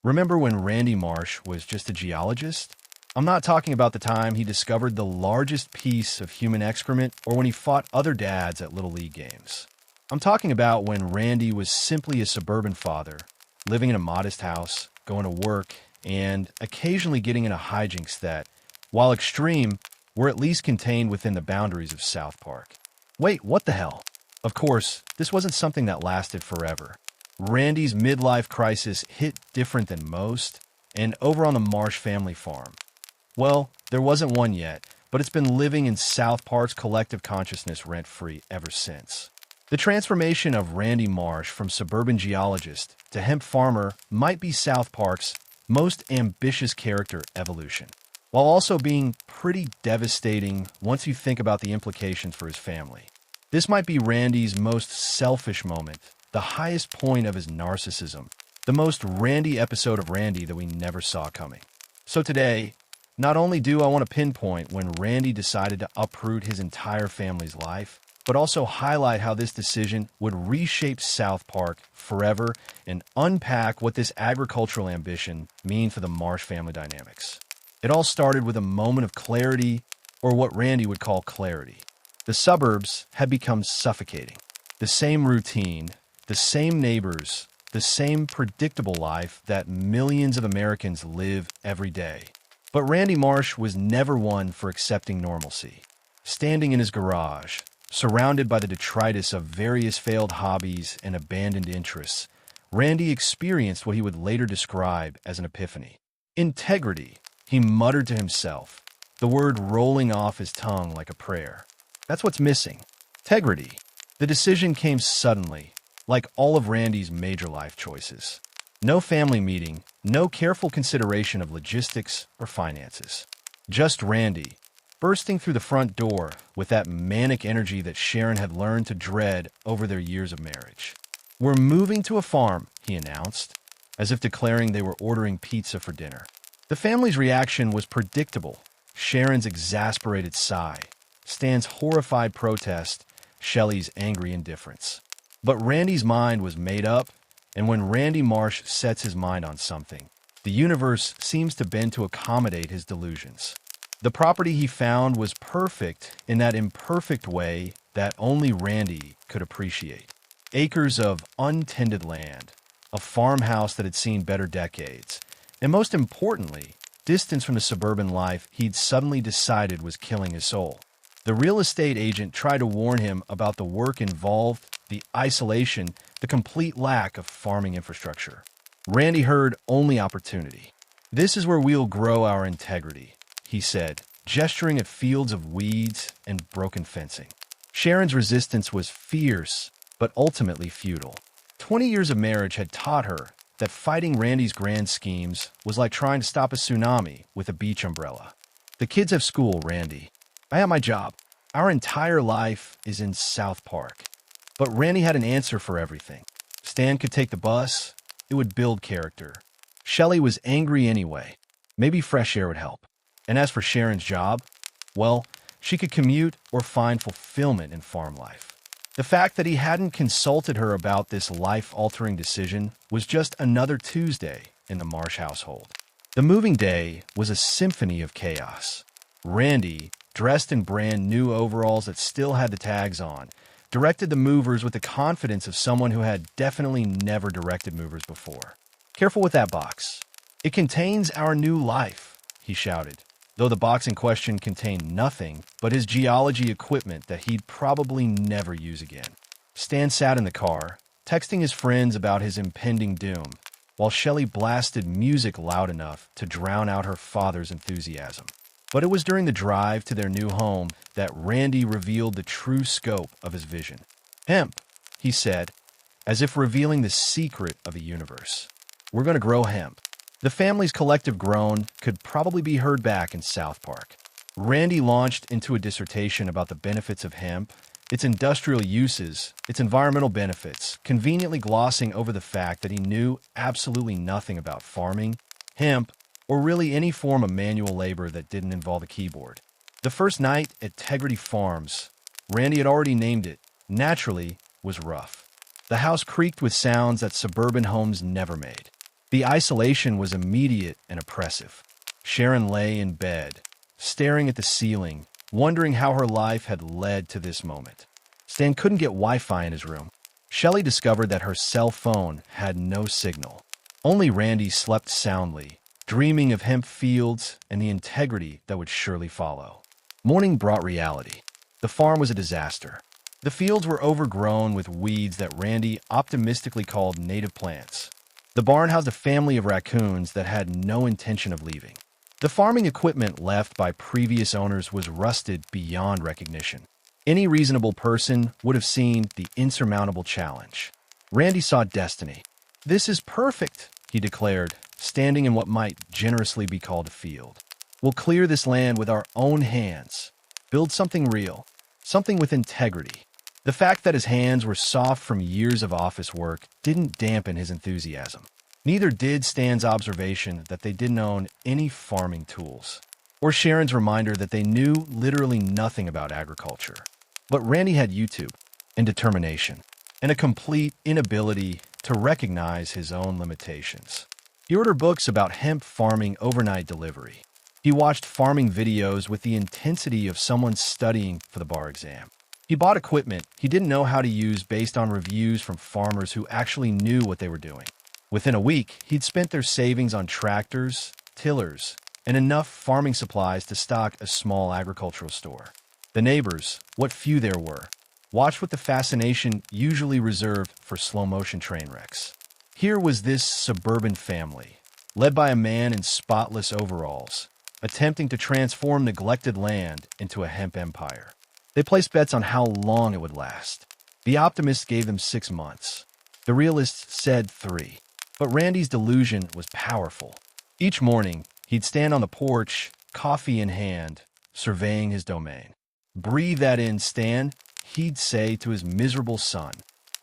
Remember when Randy Marsh was just a geologist? I'm not talking about the time he discovered the largest piece of human excrement or when he fought other dads at Little League games. I'm talking about when Randy was simply a suburban father, living in a modest house, going to work, and occasionally getting into hijinks that, while extreme, were at least contained within the boundaries of South Park. Wait, what the hell? Of course, this wasn't something that lasted forever. Randy's midlife crisis hit different than most, and over on the Marsh family farm. Well, there wasn't one yet, but it's been living in South Park's collective consciousness rent-free ever since. The transformation of Randy Marsh from suburban geologist to hemp farmer might be South Park's most ambitious character evolution, while also being pretty devastating once you think about the implications for his family. This might be Randy's most selfish moment, the highest point of his narcissism, the most Randy episode of Randy that we never saw coming. So today, not only do I want to pinpoint when Randy decided to uproot his entire family's life, but also highlight how this decision would reshape South Park forever and unpack what this agricultural ambition means for the Marsh family dynamics. It all started with a moment of clarity, or what Randy would call clarity. The suburbs had become suffocating. The same routine, the same neighbors, the same predictable life that millions of Americans live every day. But Randy Marsh was never one for accepting normalcy. Standing in his garage, surrounded by the detritus of various failed hobbies and abandoned interests, Randy experienced what he would later describe as an epiphany. Integrity, he muttered to himself, the word rolling off his tongue like a prayer. That's what's missing. Tegridy. The decision came suddenly, like all of Randy's major life choices. No family meeting, no careful consideration of logistics or finances. Just Randy, bursting through the front door with that manic energy that Sharon had learned to dread over their years of marriage. "We're moving to a farm," he announced, as if declaring they were ordering pizza for dinner. The family's reaction was predictable. Sharon's exasperated sigh, Stan's horrified protest, Shelley's angry indifference. But Randy's mind was made up, and when Randy Marsh sets his mind on something, the universe seems to bend to accommodate his delusions. The property he found was perfect in that imperfect way that only Randy could appreciate. Acres of untended land, a farmhouse that had seen better decades, and most importantly, distance from the suburban life he'd suddenly decided was killing his soul. The real estate agent tried to warn him about the work involved, the isolation, the complete lack of farming infrastructure. Randy heard only opportunity. "This is where we'll grow our integrity," he said, gesturing at fields of weeds and broken fencing. Sharon's resistance was fierce, but ultimately futile. 20 years of marriage had taught her that fighting Randy's grand schemes was like trying to stop a tsunami with a beach umbrella. "The kids have school, Randy. I have my job. Our entire life is in South Park." But Randy had an answer for everything. Stan could take the bus. It would build character. Shelley was angry anyway. Maybe fresh air would help. And as for Sharon's job, well, she could commute or find fulfillment in farm life. The fact that he hadn't consulted her about this life-altering decision was just another Tuesday in the Marsh household. The moving day was a symphony of chaos. Randy, dressed in brand new overalls that still had the tags on, directed the movers with the confidence of someone who had definitely never directed movers before. "Careful with that box. It contains our new life," he shouted, though the box in question contained nothing but his geology equipment that he'd probably never use again. Stan sat in the car, texting his friends about his impending doom, while Shelley blasted music loud enough to drown out her father's enthusiasm. But it was during the drive to their new home that Randy revealed the true scope of his vision. "Hemp," he said, as if revealing the secret of a universe. "We're going to grow hemp." The family's collective groan could probably be heard back in South Park. Randy launched into a dissertation about the benefits of hemp, its industrial uses, its environmental benefits, conveniently glossing over the fact that he knew absolutely nothing about farming, hemp, or really any form of manual labor that didn't involve a keyboard. The first night at Tegridy Farms, Randy had already named it, naturally, was rough. The house creaked with sounds that suburban homes never made. The isolation was immediate and oppressive. Sharon lay in bed, staring at the ceiling, wondering how her life had led to this moment. Stan couldn't get Wi-Fi in his room. Shelley discovered that her cell phone had no signal. Only Randy slept soundly, dreaming of hemp fields and the integrity that would surely follow. Morning brought reality. The farm was a disaster. The fields were overgrown with weeds that Randy optimistically called native plants. The barn housed a family of raccoons that had no intention of leaving. The farming equipment left by previous owners was rusted beyond recognition. Any reasonable person would have seen the insurmountable challenge. Randy saw destiny. "This is perfect," he declared, standing in what might generously be called a field. "We'll clear this land with our own hands. Build something real, something with integrity." The fact that his hands were soft from years of office work didn't dampen his enthusiasm. Neither did Stan's observation that they didn't own any farming tools, or Sharon's reminder that they knew literally nothing about agriculture. But Randy had YouTube and determination, and a complete inability to recognize his own limitations. He ordered books about hemp farming overnight delivery. He watched farming videos with the intensity of someone studying for the bar exam. He bought equipment he didn't know how to use based on reviews from farmers who actually knew what they were doing. Within a week, he'd spent their savings on tractors, tillers, and enough farming supplies to stock a small agricultural store. The neighbors, what few there were, watched with the fascination usually reserved for slow-motion train wrecks. Here was this suburban family, led by a man in spotless overalls, attempting to transform neglected land into a hemp empire. They placed bets on how long it would last. The optimists gave them 6 months. The realists said 3. But Randy's delusion was powerful. Each morning, he'd stand on the porch, coffee in hand, surveying his domain. "Breathe that in, Stan," he'd say to his miserable son.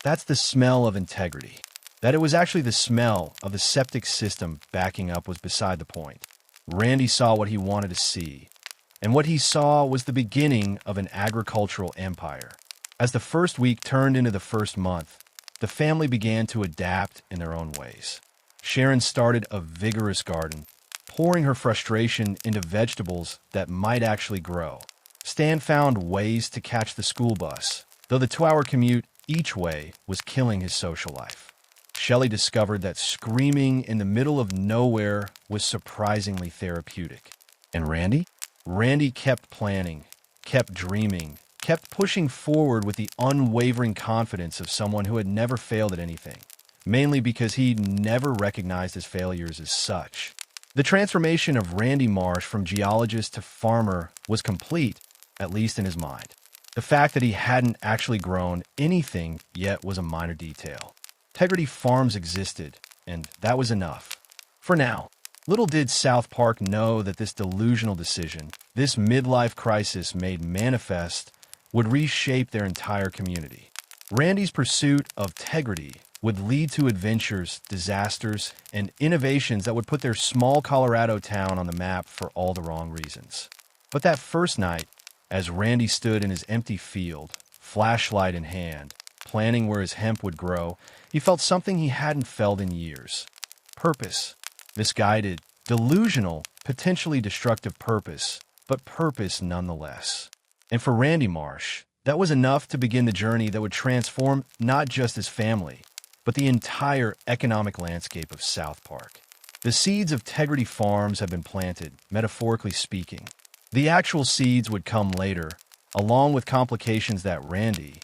"That's the smell of integrity." That it was actually the smell of the septic system backing up was beside the point. Randy saw what he wanted to see, and what he saw was the beginning of an agricultural empire. As the first week turned into the first month, the family began to adapt in their own ways. Sharon started a vigorous garden, pouring her frustration into vegetables that might actually grow. Stan found ways to catch the school bus, though the 2-hour commute each way was killing his social life. Shelley discovered that screaming in the middle of nowhere was surprisingly therapeutic. And Randy? Randy kept planning, kept dreaming, kept pushing forward with the unwavering confidence of someone who had never failed at anything, mainly because he'd never recognized his failures as such. The transformation of Randy Marsh from geologist to farmer was complete, at least in his mind. The fact that he hadn't actually grown anything yet was a minor detail. Tegridy farms existed, and that was enough. For now. Little did South Park know that this delusional decision, this midlife crisis made manifest, would reshape their entire community. Randy's pursuit of Tegridy would lead to adventures, disasters, and innovations that would put their small Colorado town on the map for all the wrong reasons. But that first night, as Randy stood in his empty field, flashlight in hand, planning where his hemp would grow, he felt something he hadn't felt in years. Purpose. Misguided, delusional, potentially destructive purpose, but purpose nonetheless. And for Randy Marsh, that was enough to begin the journey that would transform not just his family, but the entire economic landscape of South Park. The seeds of Tegridy Farms have been planted, metaphorically speaking. The actual seeds would come later, along with complications that Randy,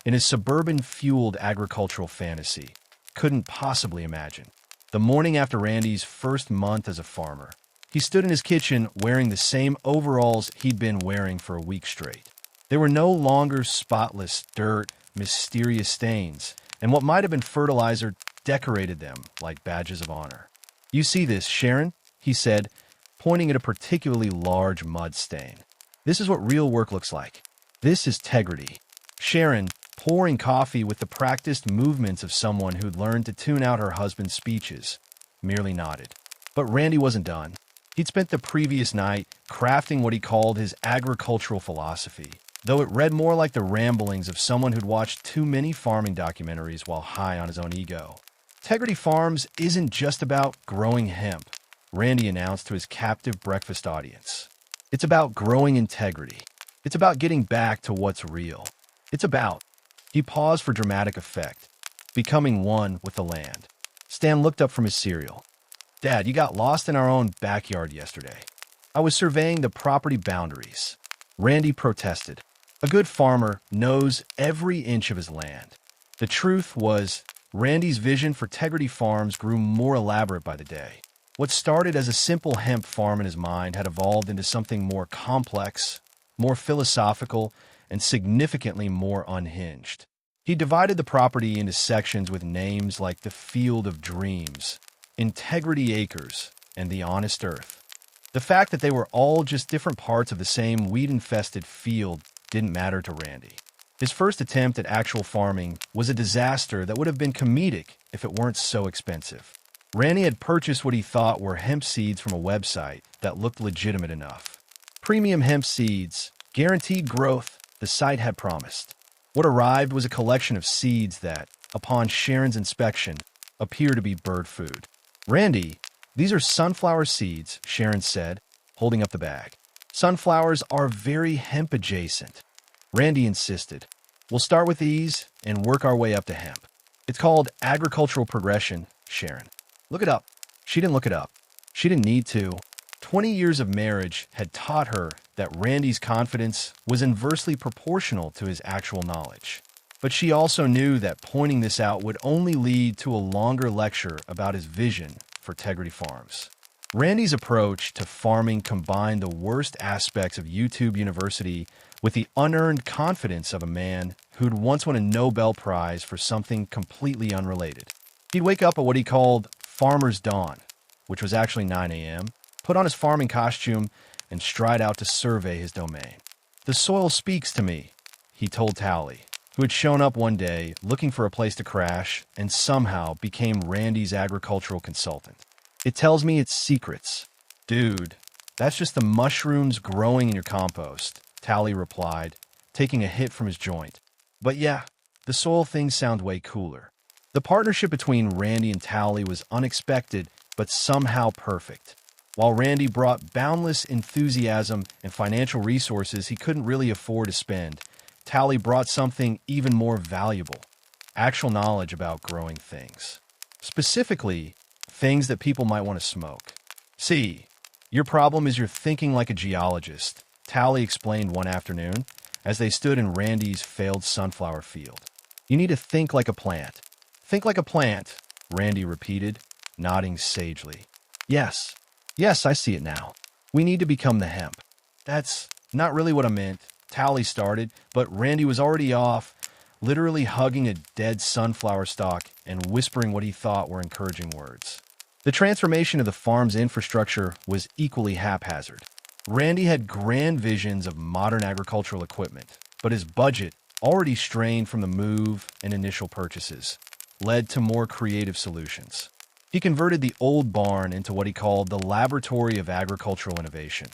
in his suburban-fueled agricultural fantasy, couldn't possibly imagine. The morning after Randy's first month as a farmer, he stood in his kitchen wearing the same overalls he'd been wearing for a week straight. They were no longer spotless dirt, mysterious stains, and what might have been fertilizer decorated them like badges of honor. "You see this, Sharon?" he said, pointing at a particularly large mud stain. "This is what real work looks like. This is Tegridy." Sharon, pouring coffee with the practiced movements of someone who'd learned to tune out her husband's speeches, merely nodded. But Randy wasn't done. He'd spent the previous night crafting what he called his agricultural philosophy, though it read more like the ramblings of someone who'd watched too many farming documentaries while high on his own ego. Tegridy Farms isn't just about growing hemp, Randy announced to his captive breakfast audience. It's about growing integrity. It's about getting back to what's real. It's about, he paused for dramatic effect, becoming one with the land. Stan looked up from his cereal. Dad, you got lost in our own backyard yesterday. I was surveying the property boundaries. Randy protested. A good farmer knows every inch of his land. The truth was, Randy's vision for Tegridy Farms grew more elaborate by the day. What started as a simple hemp farm in his mind had evolved into something more complex, more philosophical, and significantly more unhinged. He divided the property into sections with names like the Field of Dreams, Integrity Acres, and the Honest Earth. The fact that they were all just different parts of the same weed-infested field didn't matter to Randy. His first attempt at actual farming was a disaster that would have been comedic if it weren't so expensive. Randy had purchased what he thought were hemp seeds from a website that looked legitimate enough. Premium hemp seeds, guaranteed growth, the site had promised. What arrived was a collection of seeds that, upon Sharon's inspection, appeared to be bird food. Randy, these are sunflower seeds, Sharon said, holding up the bag. Sunflowers are very hemp adjacent. Randy insisted. We'll start with these and work our way up to hemp. It's called agricultural progression, Sharon. Look it up. She didn't look it up. She didn't need to. 20 years of marriage had taught her that Randy's confidence was inversely proportional to his actual knowledge. But she also knew that pointing this out would only lead to a longer lecture about his vision for Tegridy Farms. Randy's approach to farming combined the worst aspects of YouTube University with the unearned confidence of a man who'd once won a Nobel Prize for something completely unrelated. He'd wake up at what he called Farmer's Dawn, which was actually 9 a.m., put on his farming costume, and stride out to survey his domain. The soil speaks to me, he told Tally, who had shown up one day looking for a place to crash and somehow became Randy's agricultural consultant. It tells me its secrets. Dude, that's just the mushrooms growing in your compost, Tally replied, taking a hit from his joint. But yeah, the soil things sound way cooler. The partnership between Randy and Tally was unexpected, but somehow perfect. While Randy brought boundless enthusiasm and financial resources he couldn't really afford to spend, Tally brought something even more valuable, actual knowledge about growing things. Specifically, things that people might want to smoke. See, your problem is you're thinking like a geologist, Tally explained one afternoon as they stood in Randy's failed sunflower field. You need to think like a plant. Think like a plant, Randy repeated, nodding sagely. Yes, I see it now. We need to become the hemp. That's not really what I meant, Tally started, but Randy was already off, literally hugging a dead sunflower stalk and whispering what he thought were encouraging words. The transformation of the farm's infrastructure was equally haphazard. Randy had grand visions of modern agricultural equipment, but his budget, already strained from the move and initial purchases, led to more creative solutions. He converted the old barn into what he called the Laboratory of Agricultural Innovation,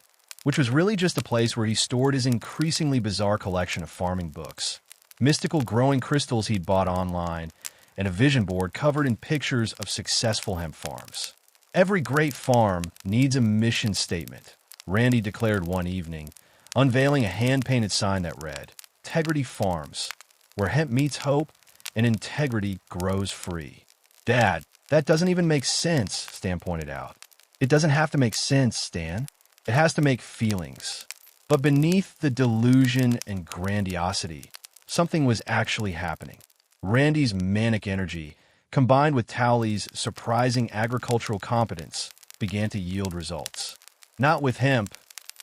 which was really just a place where he stored his increasingly bizarre collection of farming books, mystical growing crystals he'd bought online, and a vision board covered in pictures of successful hemp farms. Every great farm needs a mission statement, Randy declared one evening, unveiling a hand-painted sign that read, Tegridy Farms, where hemp meets hope and integrity grows free. Dad, that doesn't even make sense, Stan pointed out. It doesn't have to make sense, Stan. It has to make feelings. But beneath the delusion and grandiosity, something was actually happening. Randy's manic energy, combined with Tally's surprising agricultural competence, began to yield results. Not with hemp.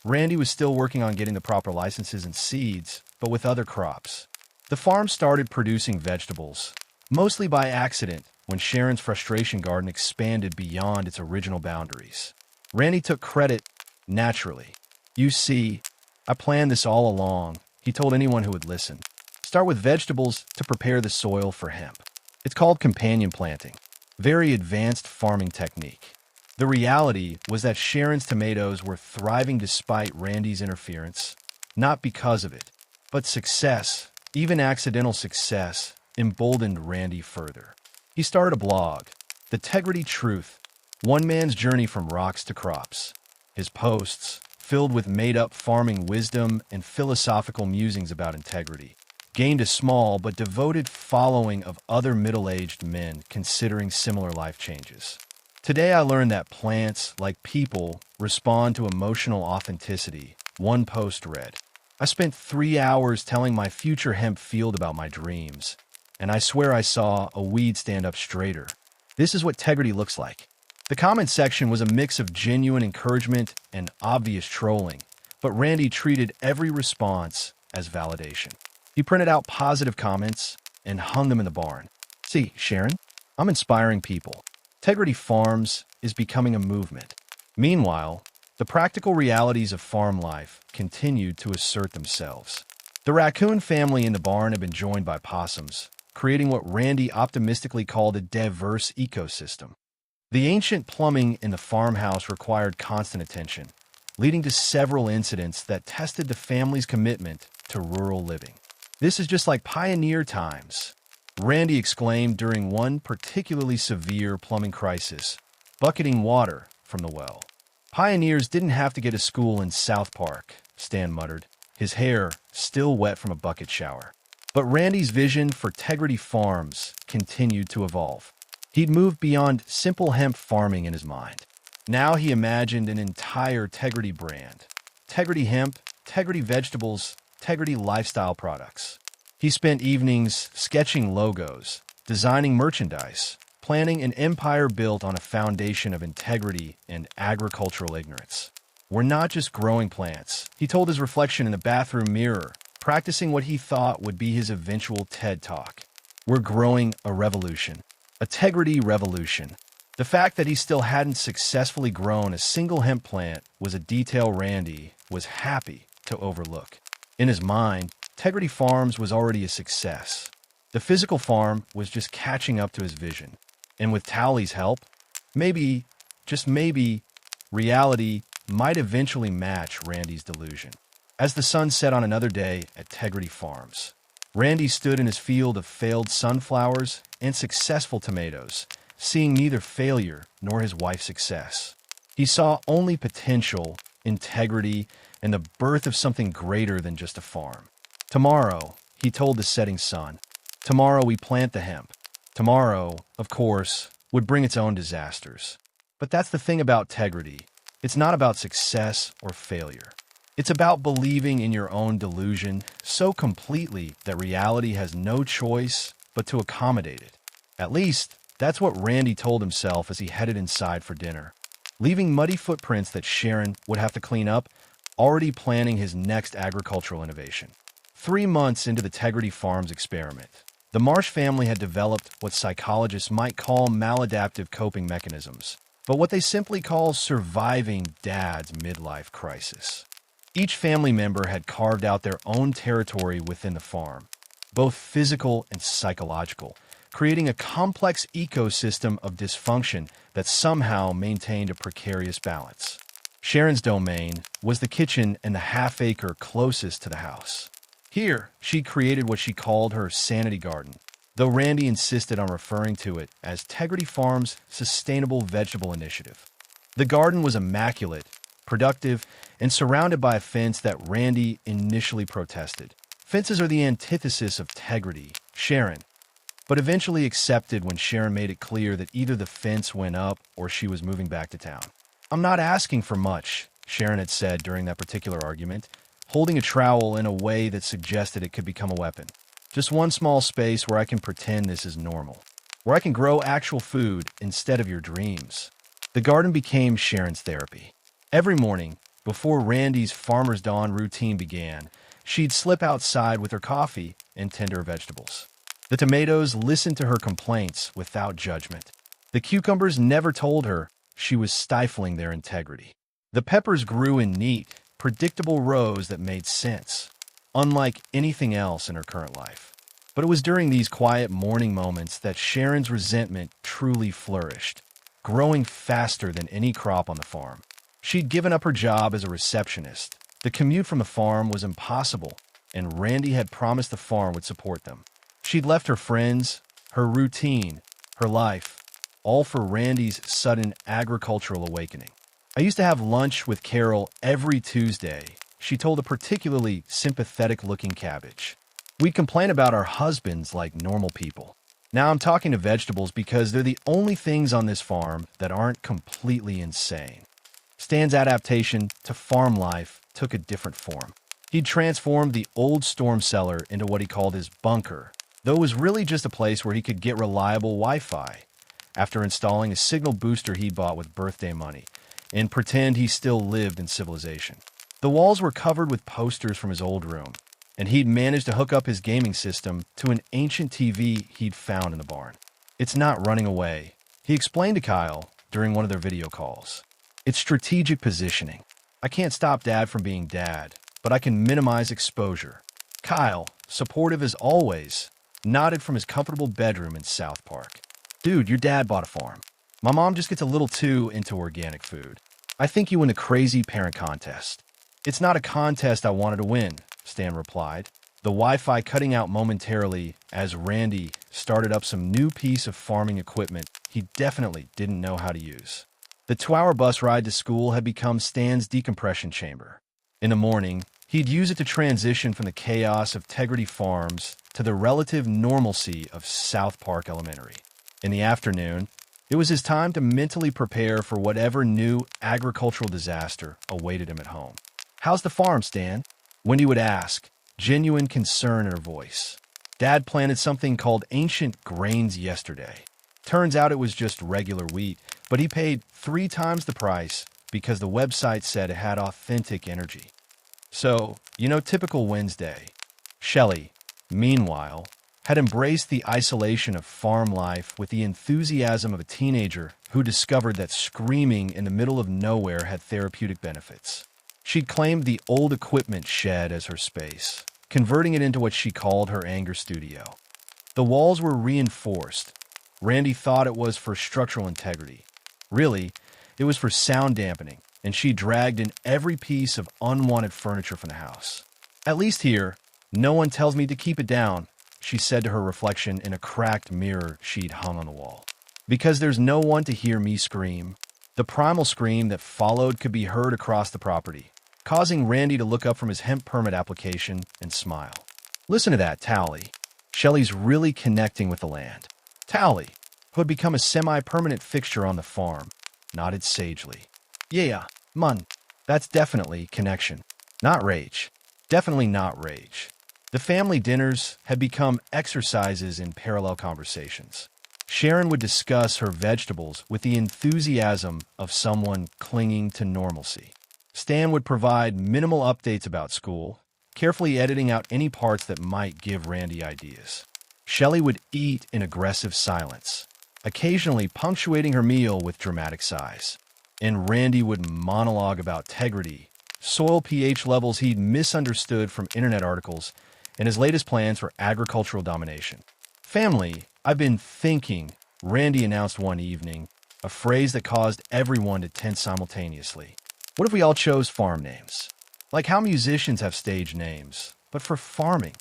Randy was still working on getting the proper licenses and seeds, but with other crops. The farm started producing vegetables, mostly by accident when Sharon's frustration garden expanded beyond its original boundaries. Randy took credit naturally. You see, I planned this all along, he told anyone who would listen. Start with vegetables to prepare the soil for hemp. It's called companion planting, very advanced farming technique. The reality was that Sharon's tomatoes were thriving despite Randy's interference, not because of it, but success, even accidental success, emboldened Randy further. He started a blog, The Tegridy Truth, one man's journey from rocks to crops. His posts, filled with made-up farming wisdom and philosophical musings about integrity, gained a small but devoted following of other middle-aged men considering similar life changes. Today I learned that plants, like people, respond to emotional authenticity. One post read, I spent 3 hours telling my future hemp field about my dreams, and I swear I saw a weed stand up straighter. This is what Tegridy looks like. The comment section was a mix of genuine encouragement and obvious trolling, but Randy treated every response as validation. He printed out positive comments and hung them in the barn. See, Sharon, I'm inspiring people. Tegridy Farms is becoming a movement. Meanwhile, the practical realities of farm life continued to assert themselves. The raccoon family in the barn had been joined by possums, creating what Randy optimistically called a diverse ecosystem. The ancient plumbing in the farmhouse required constant attention, leading to several incidents that tested the family's commitment to rural living. This is just like pioneer times, Randy exclaimed during one particularly severe plumbing crisis, bucketing water from the well. Pioneers didn't have to get to school in South Park, Stan muttered, his hair still wet from a bucket shower. But Randy's vision for Tegridy Farms continued to evolve. He'd moved beyond simple hemp farming in his mind. Now he imagined an entire Tegridy brand. Tegridy hemp, Tegridy vegetables, Tegridy lifestyle products. He spent evenings sketching logos, designing merchandise, planning an empire built on a foundation of integrity and agricultural ignorance. We're not just growing plants, he told his reflection in the bathroom mirror, practicing what he thought would be his eventual TED Talk. We're growing a revolution. A Tegridy revolution. The fact that he still hadn't successfully grown a single hemp plant was a detail Randy was happy to overlook. In his mind, Tegridy Farms was already a success. The physical farm was just catching up to his vision. And with Towley's help, maybe, just maybe, reality might eventually match Randy's delusion. As the sun set on another day at Tegridy Farms, Randy stood in his field of failed sunflowers and successful tomatoes, seeing neither failure nor his wife's success. He saw only potential, integrity, and the birth of something greater than just a farm. Tomorrow, he told the setting sun, tomorrow we plant the hemp. Tomorrow, of course, would bring its own disasters. But that's the thing about Tegridy. It's not about success or failure. It's about believing in your own delusion so completely that reality has no choice but to accommodate it. At least, that's what Randy told himself as he headed inside for dinner, leaving muddy footprints that Sharon would have to clean up, already planning his next agricultural innovation. 3 months into the Tegridy Farms experiment, the Marsh family had developed what psychologists might call maladaptive coping mechanisms, but what they simply call surviving Dad's midlife crisis. Each family member had carved out their own territory within the farm, both physical and psychological, creating a complex ecosystem of dysfunction that somehow maintained a precarious balance. Sharon's domain was the kitchen and the half-acre closest to the house. Here, she created what she called her sanity garden, though Randy insisted on referring to it as Tegridy Farms' Sustainable Vegetable Initiative. The garden was immaculate, productive, and surrounded by a fence that Randy initially protested. Fences are the antithesis of Tegridy, Sharon, but eventually accepted when Sharon made it clear that either the fence went up or she was moving back to town. I'm not asking for much, Sharon had said during that particular argument, holding a trowel in a way that suggested it could become a weapon. Just one small space where I can pretend this is normal, where I can grow actual food instead of your dreams. The garden became Sharon's therapy. Every morning, before Randy's Farmer's Dawn routine began, she'd slip outside with her coffee and tend her vegetables. The tomatoes listened to her complaints without judgment. The cucumbers never told her she was stifling their integrity. The peppers grew in neat, predictable rows that made sense, unlike anything else in her current life. But it was during these quiet morning moments that Sharon's resentment truly flourished, growing faster than any crop on the farm. She'd given up her job as a receptionist. The commute from the farm was impossible, and Randy had promised the farm would support them. She'd left her friends, her routine, her life, all for Randy's sudden agricultural awakening. I used to have lunch with Carol every Tuesday, she told a particularly sympathetic-looking cabbage. We'd complain about our husbands like normal people. Now I'm talking to vegetables because they're the only things on this farm that aren't completely insane. Stan's adaptation to farm life took a different form. He'd transformed the old storm cellar into what he called his bunker, though it was really just a place where he could get reliable Wi-Fi after installing a signal booster he bought with birthday money and pretend he still lived in civilization. The walls were covered with posters from his old room, and he'd managed to hook up his gaming system to an ancient TV he'd found in the barn. It's not running away, he explained to Kyle during one of their video calls. It's strategic positioning. I can't stop Dad from being Dad, but I can minimize exposure. Kyle, supportive as always, nodded from his comfortable bedroom in South Park. Dude, your dad bought a farm. My mom just gets a little too into organic food. I think you win a crazy parent contest. It's not a contest I wanted to win, Stan replied, the Wi-Fi cutting out momentarily as Randy started up some new piece of farming equipment he definitely didn't know how to use. The 2-hour bus ride to school had become Stan's decompression chamber. In the morning, he'd use it to transition from the chaos of Tegridy Farms to the relative normalcy of South Park Elementary. In the afternoon, it was his time to mentally prepare for whatever new agricultural disaster awaited him at home. "How's the farm, Stan?" Wendy would ask, genuine concern in her voice. Dad planted something called ancient grains yesterday. Turns out it was just regular wheat, but he paid 3 times the price because the website said it had authentic energy. So, typical Wednesday. Shelley, meanwhile, had embraced the isolation of farm life with the enthusiasm of a teenager who discovered that screaming in the middle of nowhere had therapeutic benefits. She'd claimed the old equipment shed as her space, converting it into what she called her anger studio. The walls were reinforced. Randy thought it was for structural integrity. Really, it was for sound dampening, and she dragged in every piece of unwanted furniture from the house. "At least here, no one tells me to keep it down," she said to her reflection in a cracked mirror she'd hung on the wall. "Because there's no one to hear me scream." The primal scream that followed could be heard across the property, causing Randy to look up from his hemp permit application and smile. "Listen to that, Towley." Shelley's really connecting with the land. Towley, who had become a semi-permanent fixture on the farm, nodded sagely. "Yeah, mun. That's definitely connection. Not rage. Definitely not rage." The family dinners had become exercises in parallel conversations. Sharon would discuss her vegetables with the enthusiasm of someone clinging to normalcy. Stan would provide minimal updates about school, carefully editing out any parts that might give Randy ideas. Shelley would eat in aggressive silence, occasionally punctuating her meal with dramatic sighs. And Randy would monologue about Tegridy, soil pH levels he'd misunderstood from internet articles, and his latest plans for agricultural domination. "Family, I've been thinking," Randy announced one evening, a phrase that caused everyone to tense simultaneously. "What if we all chose farm names? Like how musicians have stage names, but for farming."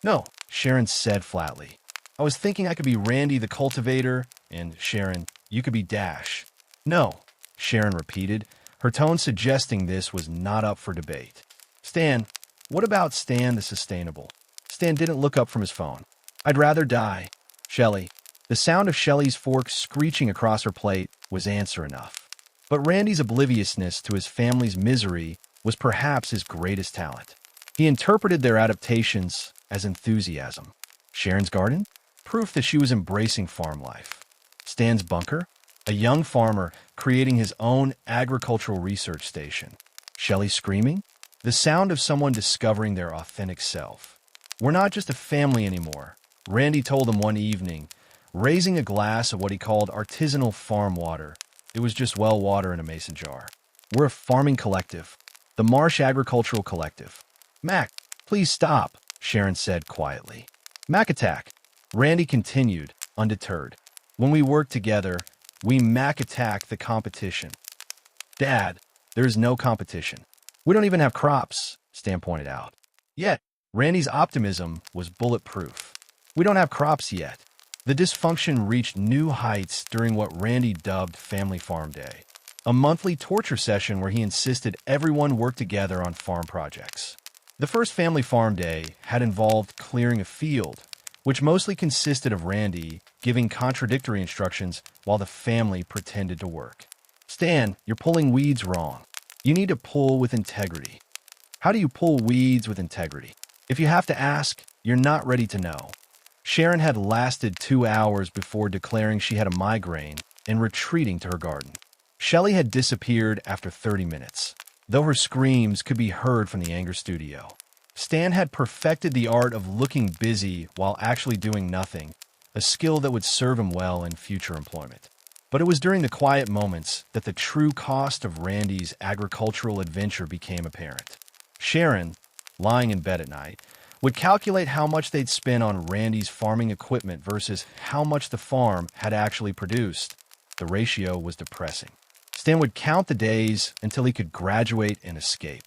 "No," Sharon said flatly. "I was thinking I could be Randy the cultivator, and Sharon, you could be Dash." "No," Sharon repeated, her tone suggesting this was not up for debate. "Stan, what about Stan the Sustainable?" Stan didn't look up from his phone. "I'd rather die." Shelley. The sound of Shelley's fork screeching across her plate was answer enough. But Randy's obliviousness to his family's misery was perhaps his greatest talent. He interpreted their adaptations as enthusiasm. Sharon's garden? Proof that she was embracing farm life. Stan's bunker? A young farmer creating his own agricultural research station. Shelley screaming? The sound of someone discovering their authentic self. "We're not just a family anymore," Randy told them one evening, raising a glass of what he called artisanal farm water. It was just well water in a mason jar. "We're a farming collective. The Marsh Agricultural Collective." "Mac, please stop," Sharon said quietly. "Mac attack," Randy continued, undeterred. "When we work together, we Mac attack the competition." "Dad, there is no competition. We don't even have crops," Stan pointed out. Yet, Randy's optimism was bulletproof. "We don't have crops yet. The dysfunction reached new heights during what Randy dubbed Family Farm Day, a monthly torture session where he insisted everyone work together on farm projects. The first Family Farm Day had involved clearing a field, which mostly consisted of Randy giving contradictory instructions while the family pretended to work. Stan, you're pulling weeds wrong. You need to pull with integrity. How do you pull weeds with integrity? If you have to ask, you're not ready to know. Sharon had lasted 2 hours before declaring she had a migraine and retreating to her garden. Shelley had disappeared after 30 minutes, though her screams could be heard from the anger studio. Stan had perfected the art of looking busy while actually doing nothing, a skill that would serve him well in future employment. But it was during the quiet moments that the true cost of Randy's agricultural adventure became apparent. Sharon, lying in bed at night, would calculate how much they'd spent on Randy's farming equipment versus how much the farm had actually produced. The ratio was depressing. Stan would count the days until he could graduate and escape.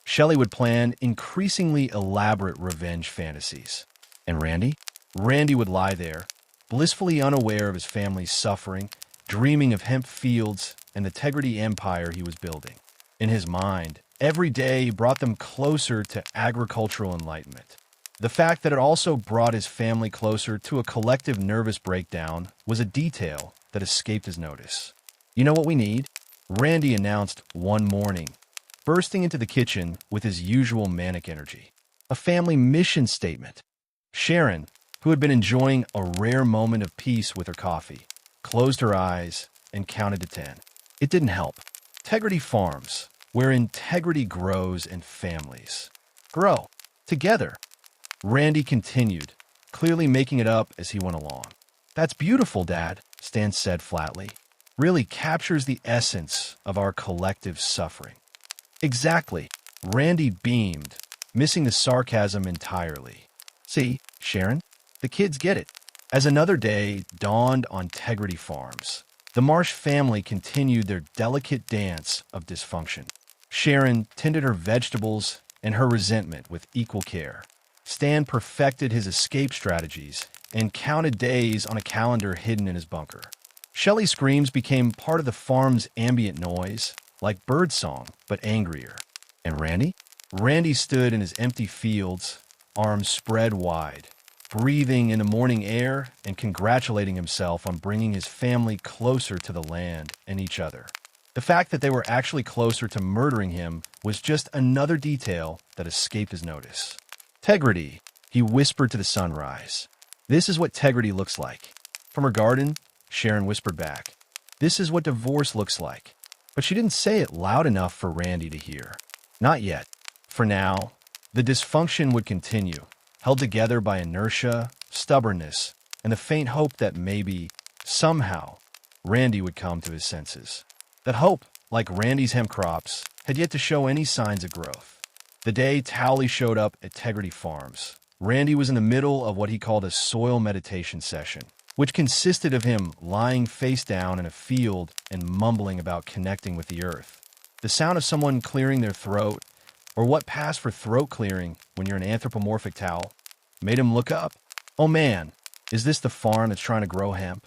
Shelley would plan increasingly elaborate revenge fantasies. And Randy? Randy would lie there, blissfully unaware of his family's suffering, dreaming of hemp fields and the Tegridy empire he was building. In his mind, every day brought them closer to agricultural enlightenment. The fact that it also brought his family closer to a collective nervous breakdown was a detail that escaped his notice. You know what we need? Randy announced one morning, bursting into the kitchen with his usual manic energy. A family mission statement. Sharon, who had been enjoying a rare moment of peace with her coffee, closed her eyes and counted to 10. It didn't help. Tegridy Farms, where integrity grows and families grow together. Randy continued, clearly making it up as he went along. That's beautiful, Dad, Stan said flatly. Really captures the essence of our collective suffering. Exactly. Randy beamed, missing the sarcasm entirely. See, Sharon, the kids get it. As another day dawned on Tegridy Farms, the Marsh family continued their delicate dance of dysfunction. Sharon tended her vegetables and her resentment with equal care. Stan perfected his escape strategies and counted days on a calendar hidden in his bunker. Shelley's screams became part of the farm's ambient noise, like birdsong, but angrier. And Randy? Randy stood in his empty fields, arms spread wide, breathing in the morning air and congratulating himself on bringing his family closer to the land and each other. The fact that they were actually closer to murdering him was just another detail that escaped his notice. Tegridy, he whispered to the sunrise. This is what Tegridy looks like. From her garden, Sharon whispered back. This is what divorce looks like. But she didn't say it loud enough for Randy to hear. Not yet. For now, the dysfunction would continue, held together by inertia, stubbornness, and the faint hope that maybe, somehow, Randy would come to his senses. That hope, like Randy's hemp crops, had yet to show any signs of growth. The day Towley showed up at Tegridy Farms, Randy was in the middle of what he called a soil meditation session, which consisted of him lying face down in a field and mumbling about connecting with the earth. The sound of someone clearing their throat, or what passed for throat clearing when you're an anthropomorphic towel, made him look up. Oh man, is this the farm that's trying to grow hemp?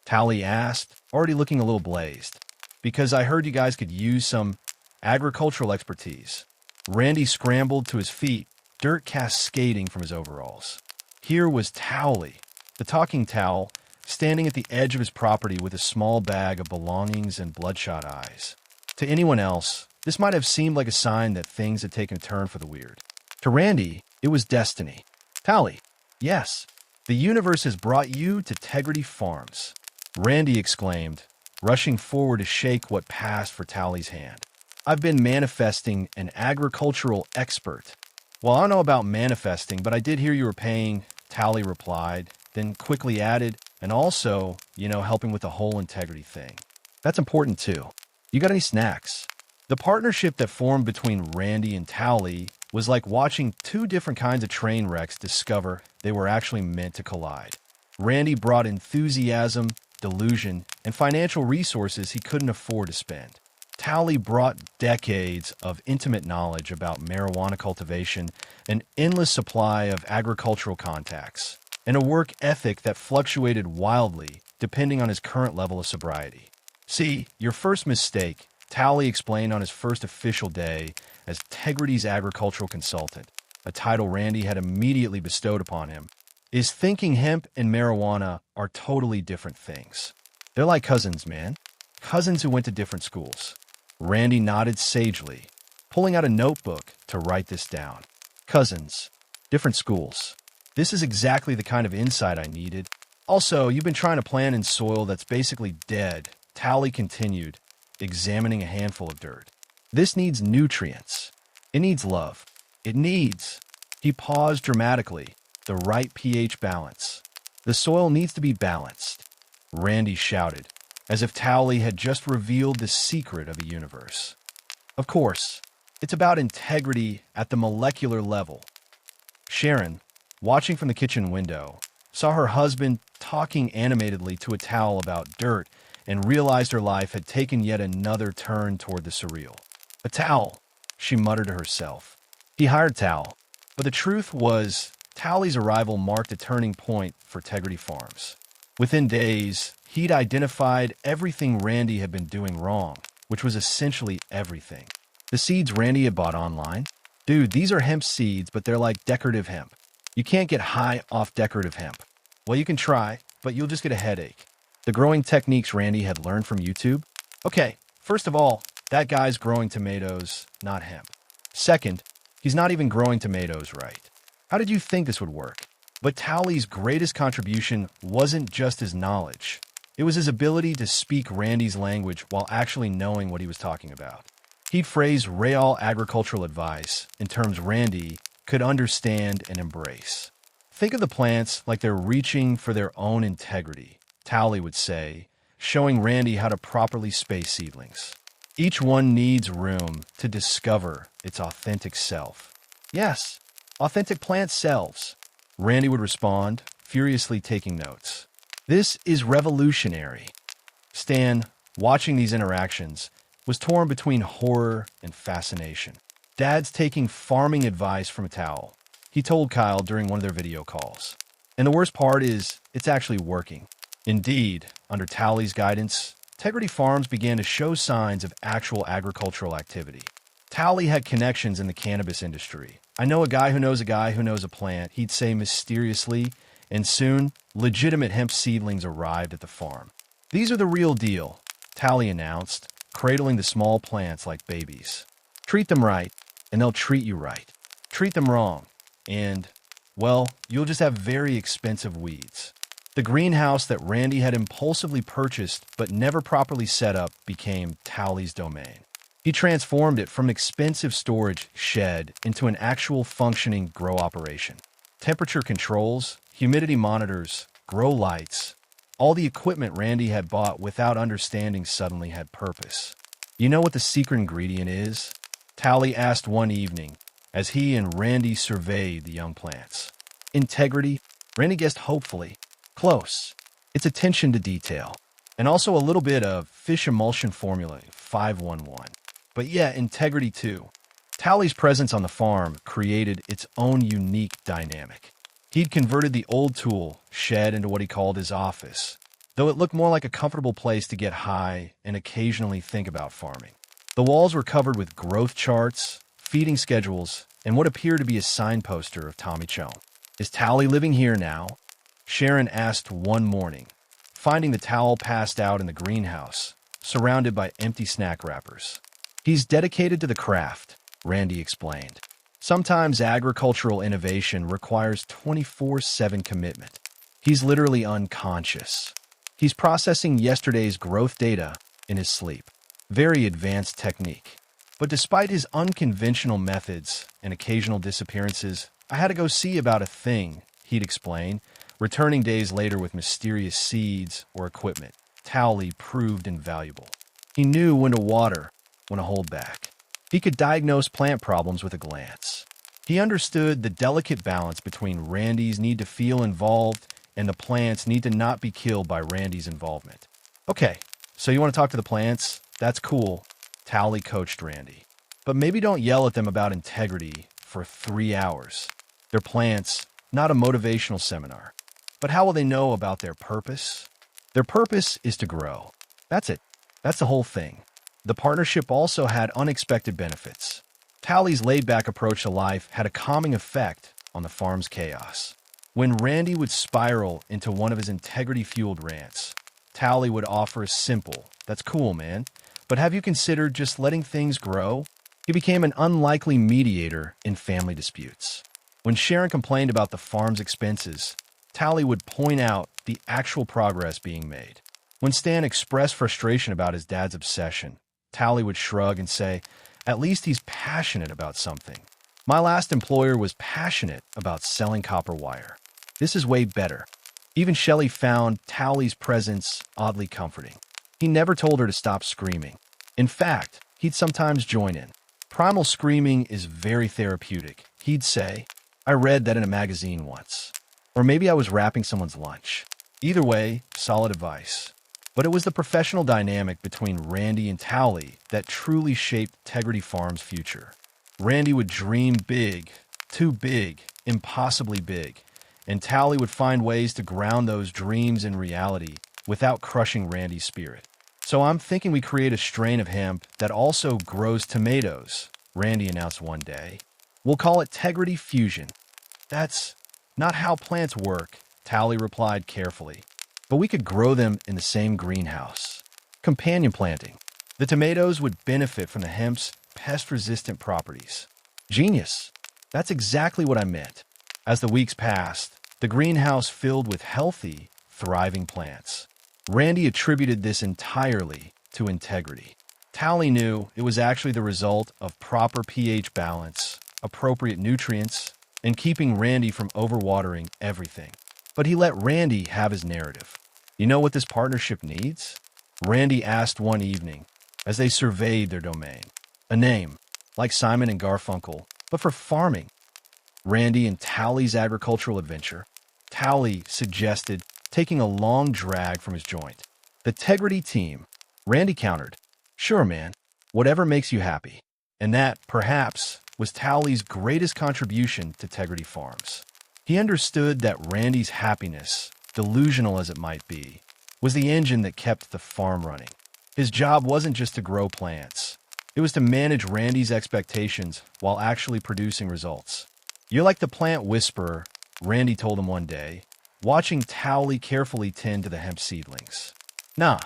Towley asked, already looking a little blazed. Because I heard you guys could use some agricultural expertise. Randy scrambled to his feet, dirt cascading from his overalls. Here was Towley, the talking towel, standing at the edge of his property with a small bag of belongings and bloodshot eyes. To anyone else, this might have seemed like a sign that things had taken a turn for the weird. To Randy, it was destiny. Towley, yes, the universe has brought you to Tegridy Farms. Randy exclaimed, rushing forward to shake what passed for Towley's hand. I've been manifesting an agricultural expert. Well, I don't know about manifesting, but I did hear you were paying, Towley replied, then quickly added, and also, helping with the whole integrity thing. That's important too. You got any snacks? The partnership that formed between Randy and Towley was like watching two different kinds of train wrecks discover they were actually meant to collide. Randy brought enthusiasm, delusion, and financial resources he couldn't afford to spend. Towley brought decades of intimate knowledge about marijuana cultivation, an endless supply of agricultural contacts, and a work ethic that fluctuated wildly depending on his current level of sobriety. See, your first mistake, Tally explained on his first official day as Tegridy's agricultural consultant, a title Randy had immediately bestowed upon him, is thinking hemp and marijuana are totally different things. They're like cousins, man. Cousins who went to different schools. Randy nodded sagely, pulling out a notebook to write this down. Cousins. Different schools. This is exactly the kind of insight I needed. Also, you've been trying to plant in soil that's basically dead, Tally continued, examining a handful of dirt. This needs nutrients. It needs love. It needs, he paused dramatically, the right pH balance. The soil needs to be balanced, Randy shouted, as if Tally had just revealed the secret of a universe. Of course, it's about integrity at the molecular level. Sharon, watching from the kitchen window, saw her husband talking animatedly to a towel about dirt and realized her life had taken yet another turn toward the surreal. A towel, she muttered to herself. He hired Tal, but the truth was Tally's arrival marked a turning point for Tegridy Farms. Within days, he'd identified everything Randy had been doing wrong, which was essentially everything. The seeds Randy had bought online? Dude, these are hemp seeds, but they're like decorative hemp. You can't get high off decorative hemp. Well, you can try, but you'll just get a headache. The growing techniques Randy had learned from YouTube? Okay, first of all, that guy's growing tomatoes, not hemp. Second, he's not even growing tomatoes right. How did you think this would work? But Tally's greatest contribution wasn't just his knowledge. It was his ability to speak Randy's language while actually knowing what he was talking about. He'd phrase real agricultural advice in terms Randy could understand and embrace. Think of the plants like they're reaching for their own integrity, Tally would say, showing Randy how to properly space seedlings. Each one needs room to discover its authentic self. Yes, authentic plant selves, Randy would respond, furiously taking notes. This is revolutionary. Stan, watching these interactions, was torn between horror and fascination. Dad's taking farming advice from a towel, he told Kyle during one of their video calls. And the worst part is, it's actually working. Indeed, under Tally's guidance, Tegridy Farms began to show signs of actual agricultural activity. Tally had connections in the cannabis industry. I know a guy who knows a guy who knows a plant, he'd say mysteriously, and soon, legitimate hemp seedlings arrived at the farm. These are the real deal, Tally announced, cradling the small plants like babies. Treat them right, and they'll treat you right. Treat them wrong, and, well, you'll just have very expensive weeds. The greenhouse that Randy had impulsively purchased but never properly set up became Tally's domain. He transformed it from an expensive storage shed into an actual functioning grow operation. Temperature controls, humidity monitors, grow lights, all the equipment Randy had bought without understanding suddenly had purpose. You know what the secret ingredient is? Tally asked one evening as he and Randy surveyed the young plants. Integrity? Randy guessed hopefully. Close. It's attention to detail. And also a little bit of fish emulsion formula 511. But yeah, integrity too. Tally's presence on the farm created its own unique dynamic. He'd converted the old tool shed into what he called his office, though it looked more like a comfortable place to get high and occasionally think about farming. The walls were covered with growth charts, feeding schedules, and what appeared to be a signposter of Tommy Chone. Is Tally living here now? Sharon asked one morning, finding the towel passed out in the greenhouse, surrounded by empty snack wrappers. He's dedicated to the craft, Randy explained. Sometimes agricultural innovation requires 24/7 commitment. He's literally unconscious. He's processing yesterday's growth data in his sleep. Very advanced technique. But despite his unconventional methods and occasional disappearances, I had to go see about a thing, he'd explain, returning days later with mysterious seeds or equipment. Tally proved invaluable. He knew when to water, when to hold back. He could diagnose plant problems with a glance. He understood the delicate balance between Randy's need to feel involved and the plants' need to not be killed by Randy's involvement. Okay, so you want to talk to the plants? That's cool, Tally coached Randy. But maybe don't yell at them about integrity for 3 hours. They're plants, not a motivational seminar. But how will they know about their purpose? Their purpose is to grow. That's it. That's the whole thing. The partnership also had unexpected benefits. Tally's laid-back approach to life had a calming effect on the farm's chaos. When Randy would spiral into one of his integrity-fueled rants, Tally would offer a simple, "That's cool, man, but have you considered just letting things grow?" He became an unlikely mediator in family disputes. When Sharon complained about the farm's expenses, Tally would point out the actual progress being made. When Stan expressed frustration about his dad's obsession, Tally would shrug and say, "At least he's passionate about something. My last employer was passionate about selling copper wire. This is way better." Even Shelley found Tally's presence oddly comforting. He never told her to stop screaming. In fact, he'd sometimes join in. Primal screaming is very therapeutic. He'd say, "I read that in a magazine once." Or maybe I was wrapping someone's lunch. Either way, solid advice. But it was the professional dynamic between Randy and Tally that truly shaped Tegridy Farm's future. Randy would dream big, too big, impossibly big, and Tally would find ways to ground those dreams in reality without crushing Randy's spirit. "So I'm thinking we create a strain of hemp that also grows tomatoes," Randy announced one day. "We'll call it Tegridy Fusion." "That's not how plants work," Tally replied carefully. "But we could grow them in the same greenhouse. Companion planting. The tomatoes would benefit from the hemp's pest-resistant properties." Genius. That's exactly what I meant. As the weeks passed, the greenhouse filled with healthy, thriving plants. Randy attributed this entirely to integrity. Tally knew it was actually the result of proper pH balance, appropriate nutrients, and keeping Randy from overwatering everything. But he let Randy have his narrative. "You know what this partnership needs?" Randy asked one evening as they surveyed their domain. "A name, like Simon and Garfunkel, but for farming." Randy and Tally's agricultural adventure. Tally suggested taking a long drag from his joint. "The Tegridy team." Randy countered, "Sure, man, whatever makes you happy." And that, perhaps, was Tally's greatest contribution to Tegridy Farms. He understood that Randy's happiness, delusional as it might be, was the engine that kept the farm running. His job wasn't just to grow plants. It was to manage Randy's expectations while actually producing results. "You're like the plant whisperer," Randy told him one day, watching Tally carefully tend to the hemp seedlings. "Nah,"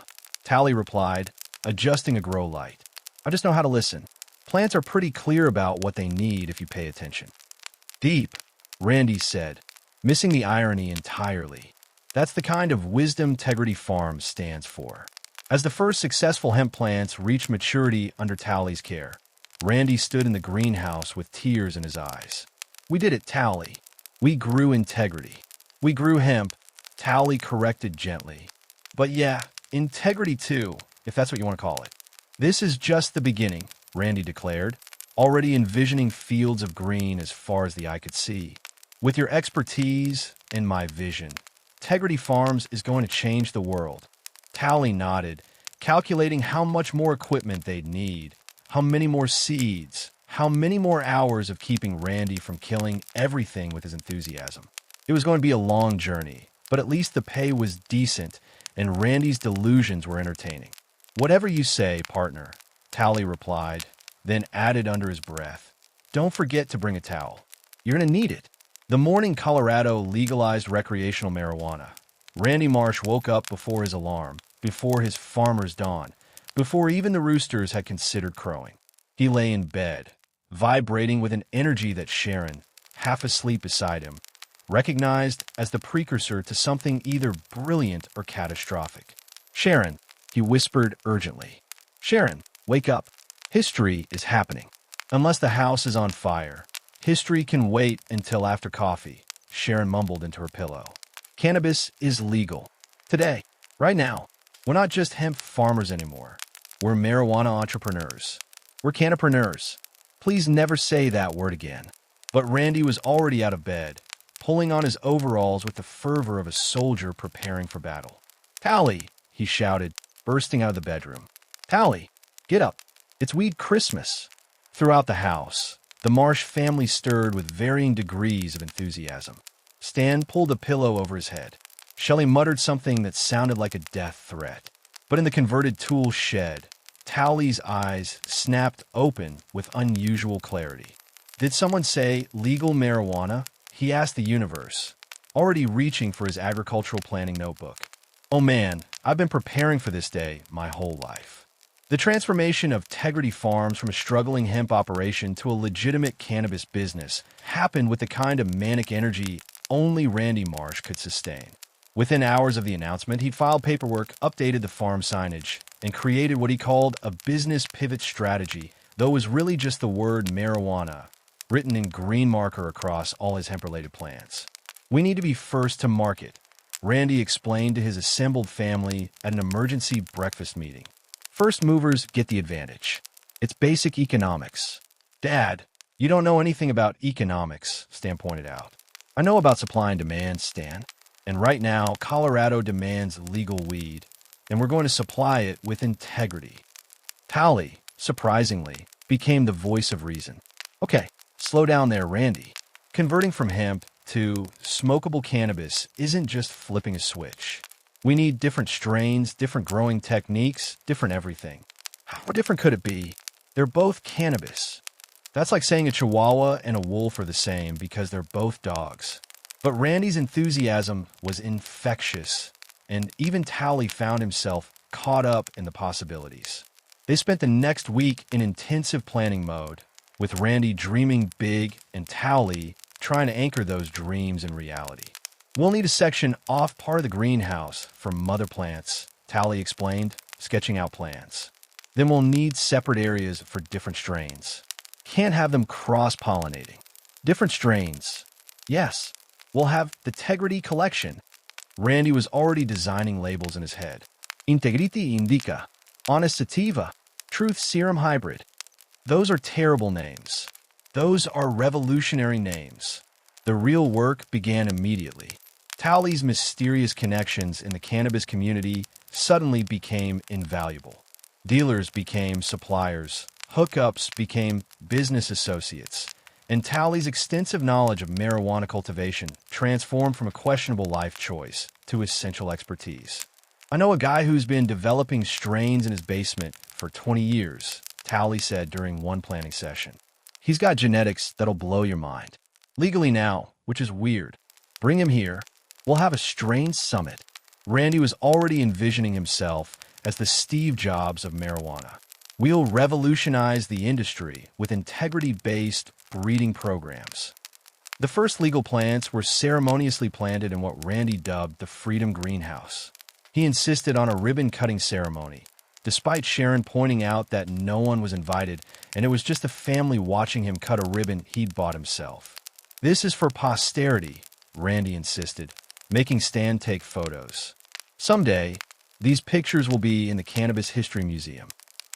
Tally replied, adjusting a grow light. "I just know how to listen. Plants are pretty clear about what they need if you pay attention." "Deep," Randy said, missing the irony entirely. That's the kind of wisdom Tegridy Farms stands for. As the first successful hemp plants reached maturity under Tally's care, Randy stood in the greenhouse with tears in his eyes. "We did it, Tally. We grew integrity. We grew hemp," Tally corrected gently. "But yeah, integrity too, if that's what you want to call it." "This is just the beginning," Randy declared, already envisioning fields of green as far as the eye could see. "With your expertise and my vision, Tegridy Farms is going to change the world." Tally nodded, calculating how much more equipment they'd need, how many more seeds, how many more hours of keeping Randy from killing everything with his enthusiasm. It was going to be a long journey, but at least the pay was decent and Randy's delusions were entertaining. "Whatever you say, partner," Tally replied, then added under his breath, "Don't forget to bring a towel. You're going to need it." The morning Colorado legalized recreational marijuana. Randy Marsh woke up before his alarm, before his farmer's dawn, before even the roosters had considered crowing. He lay in bed, vibrating with an energy that Sharon, half asleep beside him, recognized as the precursor to something either brilliant or catastrophic. "Sharon," he whispered urgently. "Sharon, wake up. History is happening." "Unless the house is on fire, history can wait until after coffee," Sharon mumbled into her pillow. "Cannabis is legal. Today. Right now. We're not just hemp farmers anymore. We're marijuana entrepreneurs. We're cannapreneurs." Please never say that word again. But Randy was already out of bed, pulling on his overalls with the fervor of a soldier preparing for battle. "Tally!" he shouted, bursting out of the bedroom. "Tally, get up. It's weed Christmas." Throughout the house, the Marsh family stirred with varying degrees of enthusiasm. Stan pulled a pillow over his head. Shelley muttered something that sounded like a death threat. But in the converted tool shed, Towley's eyes snapped open with unusual clarity. Did someone say legal marijuana? He asked the universe, already reaching for his agricultural planning notebook. Oh man, I've been preparing for this day my whole life. The transformation of Tegridy Farms from a struggling hemp operation to a legitimate cannabis business happened with the kind of manic energy only Randy Marsh could sustain. Within hours of the announcement, he'd filed paperwork, updated the farm signage, and created what he called a business pivot strategy, though it was really just the word marijuana, written in green marker across all his hemp-related plans. We need to be first to market, Randy explained to his assembled family at an emergency breakfast meeting. First movers get the advantage. It's basic economics. Dad, you don't know anything about economics, Stan pointed out. I know about supply and demand, Stan. And right now, Colorado demands legal weed, and we're going to supply it with integrity. Towley, surprisingly, became the voice of reason. Okay, slow down there, Randy. Converting from hemp to smokable cannabis isn't just flipping a switch. We need different strains, different growing techniques, different everything. How different could it be? They're both cannabis. That's like saying a chihuahua and a wolf are the same because they're both dogs. But Randy's enthusiasm was infectious, and even Towley found himself caught up in the possibilities. They spent the next week in intensive planning mode, with Randy dreaming big and Towley trying to anchor those dreams in reality. We'll need a section off part of the greenhouse for mother plants, Towley explained, sketching out plans. Then we'll need separate areas for different strains. Can't have them cross-pollinating. Different strains. Yes, we'll have the Tegridy collection. Randy was already designing labels in his head. Integrity Indica, Honest Sativa, Truth Serum Hybrid. Those are terrible names. Those are revolutionary names. The real work began immediately. Towley's mysterious connections in the cannabis community suddenly became invaluable. Dealers became suppliers, hookups became business associates, and Towley's extensive knowledge of marijuana cultivation transformed from a questionable life choice to essential expertise. I know a guy who's been developing strains in his basement for 20 years, Towley said during one planning session. He's got genetics that'll blow your mind. Legally now, which is weird. Bring him here. We'll have a strain summit. Randy was already envisioning himself as the Steve Jobs of marijuana. We'll revolutionize the industry with integrity-based breeding programs. The first legal plants were ceremoniously planted in what Randy dubbed the Freedom Greenhouse. He insisted on a ribbon-cutting ceremony, despite Sharon pointing out that no one was invited and it was just the family watching him cut a ribbon he'd bought himself. This is for posterity, Randy insisted, making Stan take photos. Someday, these pictures will be in the Cannabis History Museum.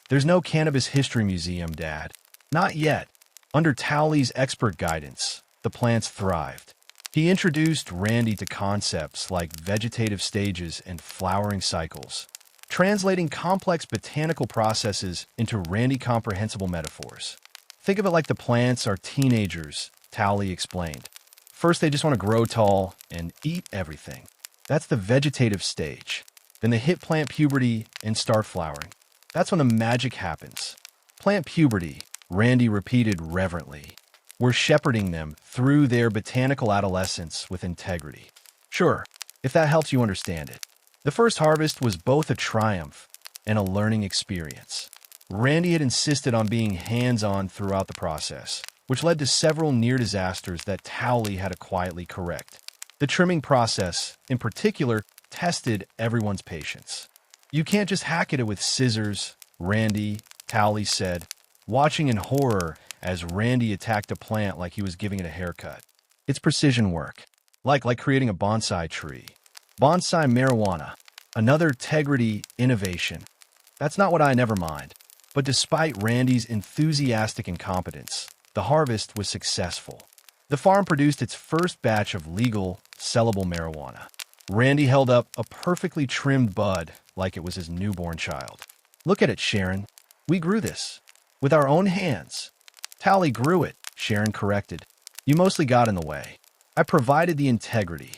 There's no Cannabis History Museum, Dad. Not yet. Under Towley's expert guidance, the plants thrived. He introduced Randy to concepts like vegetative stages and flowering cycles, translating complex botanical processes into Randy comprehensible metaphors. Think of it like the plants are teenagers, Towley explained. First, they just want to grow tall and eat everything. That's the vegetative stage. Then they hit plant puberty and start flowering. That's when the magic happens. Plant puberty, Randy repeated reverently. We're shepherding them through their botanical adolescence with integrity. Sure, if that helps you understand it. The first harvest was both a triumph and a learning experience. Randy had insisted on being hands-on throughout the process, which led to several near disasters that Towley had to quietly correct. The trimming process, in particular, tested everyone's patience. You can't just hack at it with scissors, Randy, Towley said, watching in horror as Randy attacked a plant like he was giving it a haircut. It's precision work, like creating a bonsai tree. Bonsai marijuana, another Tegridy innovation. That's not what I never mind. But despite Randy's enthusiastic incompetence, the harvest was successful. The farm produced its first batch of legal, sellable marijuana. Randy held up a perfectly trimmed bud like it was his newborn child. Look at it, Sharon. We grew this. With our own hands. Towley grew it, Sharon corrected. You mostly got in the way. I provided the integrity.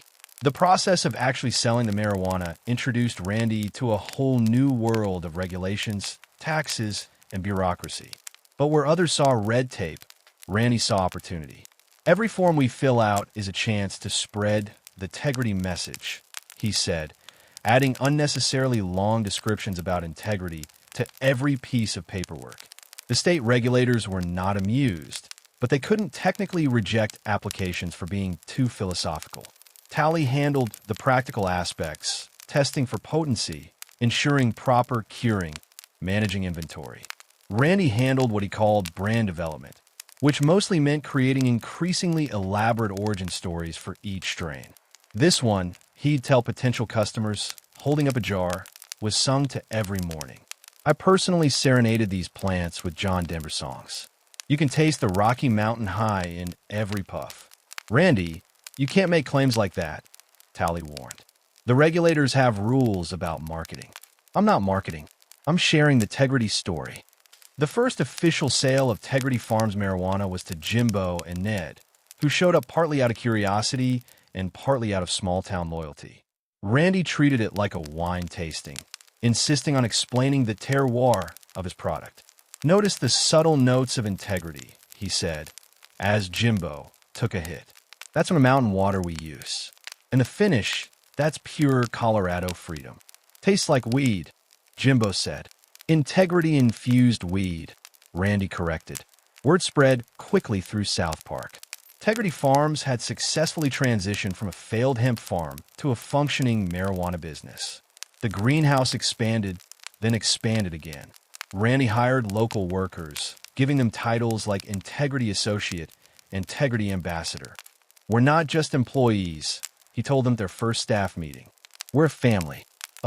The process of actually selling the marijuana introduced Randy to a whole new world of regulations, taxes, and bureaucracy. But where others saw red tape, Randy saw opportunity. Every form we fill out is a chance to spread the Tegridy message, he said, adding unnecessarily long descriptions about integrity to every piece of paperwork. The state regulators were not amused, but they couldn't technically reject applications for being too philosophical. Tally handled the practical aspects, testing for potency, ensuring proper curing, managing inventory. Randy handled what he called brand development, which mostly meant creating increasingly elaborate origin stories for each strain. This one, he'd tell potential customers, holding up a jar, was sung to every morning. I personally serenaded these plants with John Denver songs. You can taste the Rocky Mountain high in every puff. Randy, you can't make claims like that, Tally warned. The regulators have rules about marketing. I'm not marketing. I'm sharing the Tegridy story. The first official sale of Tegridy Farms marijuana was to Jimbo and Ned, who showed up partly out of curiosity and partly out of small-town loyalty. Randy treated it like a wine tasting, insisting on explaining the terroir of his product. Notice the subtle notes of integrity, he said, as Jimbo took a hit. That's from mountain water we use. And the finish, that's pure Colorado freedom. Tastes like weed, Jimbo said. Integrity-infused weed, Randy corrected. Word spread quickly through South Park. Tegridy Farms had successfully transitioned from a failed hemp farm to a functioning marijuana business. The greenhouse expanded, then expanded again. Randy hired local workers, giving them titles like Integrity Associate and Integrity Ambassador. We're not just employees, he told them at their first staff meeting. We're a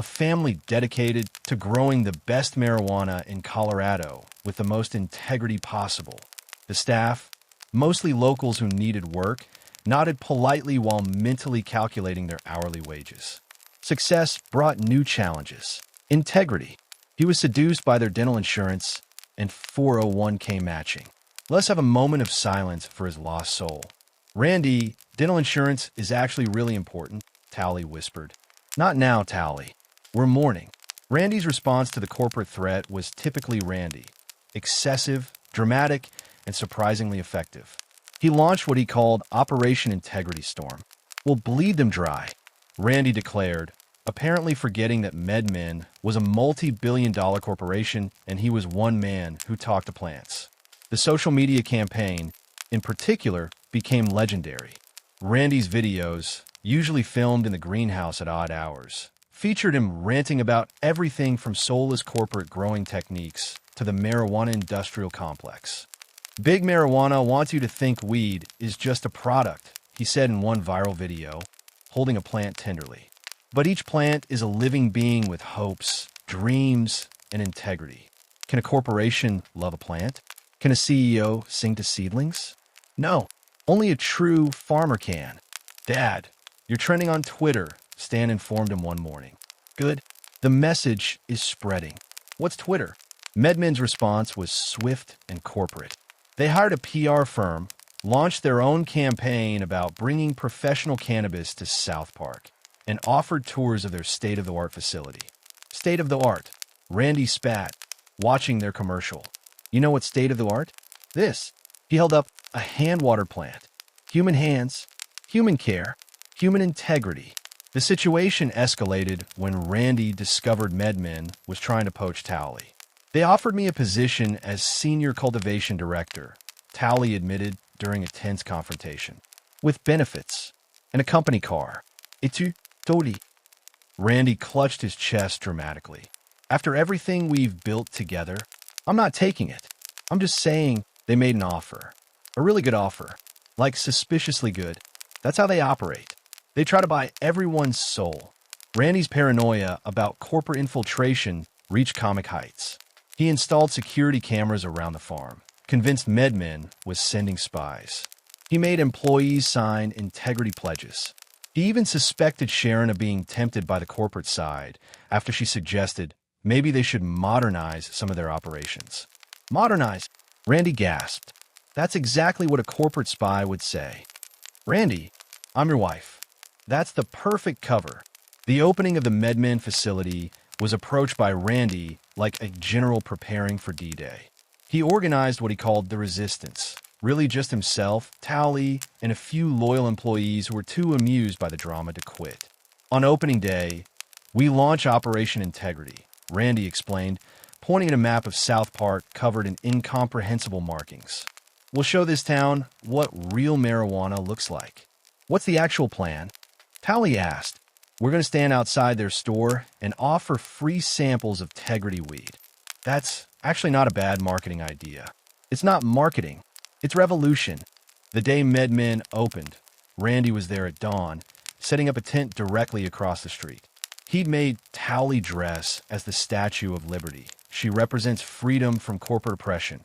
family dedicated to growing the best marijuana in Colorado with the most integrity possible. The staff, mostly locals who needed work, nodded politely while mentally calculating their hourly wages. Success brought new challenges. Integrity. He was seduced by their dental insurance and 401k matching. Let's have a moment of silence for his lost soul. Randy, dental insurance is actually really important, Tally whispered. Not now, Tally. We're mourning. Randy's response to the corporate threat was typically Randy. Excessive, dramatic, and surprisingly effective. He launched what he called Operation Integrity Storm. We'll bleed them dry, Randy declared, apparently forgetting that MedMen was a multi-billion-dollar corporation and he was one man who talked to plants. The social media campaign, in particular, became legendary. Randy's videos, usually filmed in the greenhouse at odd hours, featured him ranting about everything from soulless corporate growing techniques to the marijuana industrial complex. Big Marijuana wants you to think weed is just a product, he said in one viral video, holding a plant tenderly. But each plant is a living being with hopes, dreams, and integrity. Can a corporation love a plant? Can a CEO sing to seedlings? No, only a true farmer can. Dad, you're trending on Twitter, Stan informed him one morning. Good. The message is spreading. What's Twitter? MedMen's response was swift and corporate. They hired a PR firm, launched their own campaign about bringing professional cannabis to South Park, and offered tours of their state-of-the-art facility. State-of-the-art. Randy spat, watching their commercial. You know what's state-of-the-art? This. He held up a hand water plant. Human hands, human care, human integrity. The situation escalated when Randy discovered MedMen was trying to poach Tally. They offered me a position as senior cultivation director, Tally admitted during a tense confrontation. With benefits and a company car. Itu Toli. Randy clutched his chest dramatically. After everything we've built together, I'm not taking it. I'm just saying they made an offer. A really good offer. Like suspiciously good. That's how they operate. They try to buy everyone's soul. Randy's paranoia about corporate infiltration reached comic heights. He installed security cameras around the farm, convinced MedMen was sending spies. He made employees sign integrity pledges. He even suspected Sharon of being tempted by the corporate side after she suggested maybe they should modernize some of their operations. Modernize? Randy gasped. That's exactly what a corporate spy would say. Randy, I'm your wife. That's the perfect cover. The opening of the MedMen facility was approached by Randy like a general preparing for D-Day. He organized what he called the resistance, really just himself, Tally, and a few loyal employees who were too amused by the drama to quit. On opening day, we launch Operation Integrity, Randy explained, pointing at a map of South Park covered in incomprehensible markings. We'll show this town what real marijuana looks like. What's the actual plan? Tally asked. We're going to stand outside their store and offer free samples of Tegridy weed. That's actually not a bad marketing idea. It's not marketing. It's revolution. The day MedMen opened, Randy was there at dawn, setting up a tent directly across the street. He'd made Tally dress as the Statue of Liberty. She represents freedom from corporate oppression,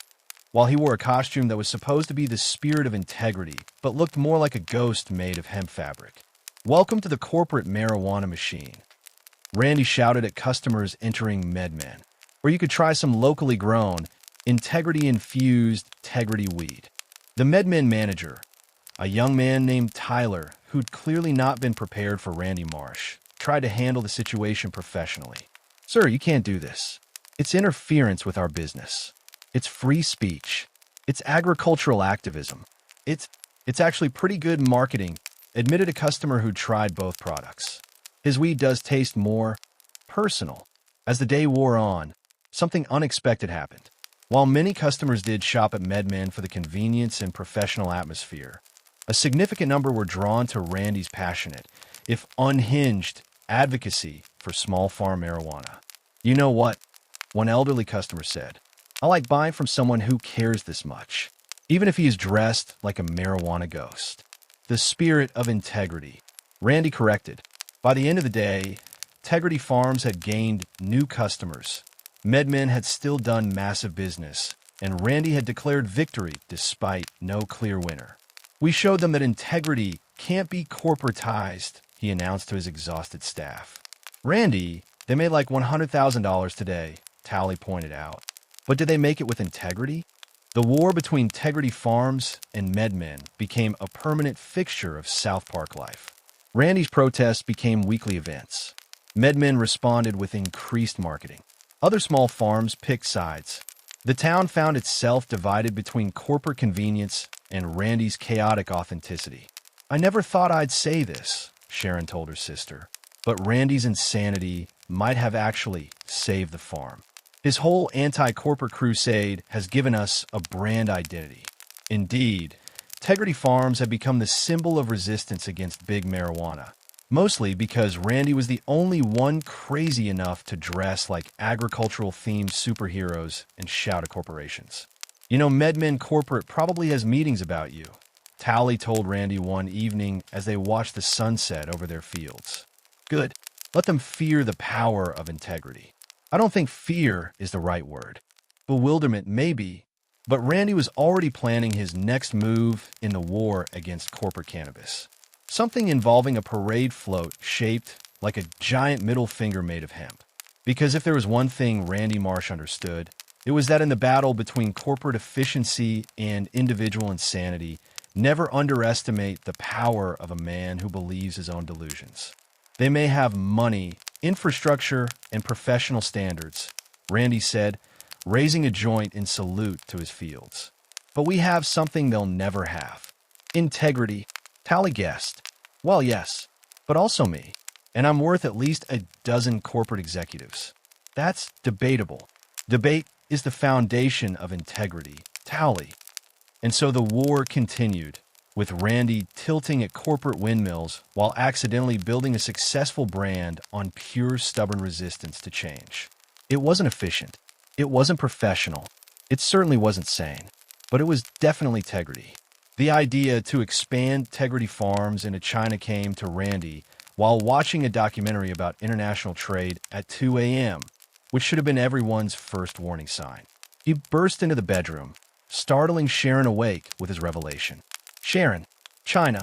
while he wore a costume that was supposed to be the spirit of integrity, but looked more like a ghost made of hemp fabric. Welcome to the corporate marijuana machine, Randy shouted at customers entering MedMen, where you could try some locally grown, integrity-infused Tegridy weed. The MedMen manager, a young man named Tyler, who'd clearly not been prepared for Randy Marsh, tried to handle the situation professionally. Sir, you can't do this. It's interference with our business. It's free speech. It's agricultural activism. It's actually pretty good marketing, admitted a customer who tried both products. His weed does taste more personal. As the day wore on, something unexpected happened. While many customers did shop at MedMen for the convenience and professional atmosphere, a significant number were drawn to Randy's passionate, if unhinged, advocacy for small farm marijuana. You know what? One elderly customer said, I like buying from someone who cares this much, even if he is dressed like a marijuana ghost. The spirit of integrity. Randy corrected. By the end of the day, Tegridy Farms had gained new customers. MedMen had still done massive business, and Randy had declared victory despite no clear winner. We showed them that integrity can't be corporatized, he announced to his exhausted staff. Randy, they made like $100,000 today, Tally pointed out. But did they make it with integrity? The war between Tegridy Farms and MedMen became a permanent fixture of South Park life. Randy's protests became weekly events. MedMen responded with increased marketing. Other small farms picked sides. The town found itself divided between corporate convenience and Randy's chaotic authenticity. I never thought I'd say this, Sharon told her sister, but Randy's insanity might have actually saved the farm. His whole anti-corporate crusade has given us a brand identity. Indeed, Tegridy Farms had become the symbol of resistance against big marijuana, mostly because Randy was the only one crazy enough to dress like agricultural-themed superheroes and shout at corporations. You know, MedMen Corporate probably has meetings about you, Tally told Randy one evening as they watched the sunset over their fields. Good. Let them fear the power of integrity. I don't think fear is the right word. Bewilderment maybe, but Randy was already planning his next move in the war against corporate cannabis. Something involving a parade float shaped like a giant middle finger made of hemp. Because if there was one thing Randy Marsh understood, it was that in the battle between corporate efficiency and individual insanity, never underestimate the power of a man who believes his own delusions. They may have money, infrastructure, and professional standards, Randy said, raising a joint in salute to his fields. But we have something they'll never have. Integrity. Tally guessed. Well, yes, but also me. And I'm worth at least a dozen corporate executives. That's debatable. Debate is the foundation of integrity. Tally. And so the war continued, with Randy tilting at corporate windmills while accidentally building a successful brand on pure stubborn resistance to change. It wasn't efficient. It wasn't professional. It certainly wasn't sane. But it was definitely Tegridy. The idea to expand Tegridy Farms into China came to Randy while watching a documentary about international trade at 2 a.m., which should have been everyone's first warning sign. He burst into the bedroom, startling Sharon awake with his revelation. Sharon, China,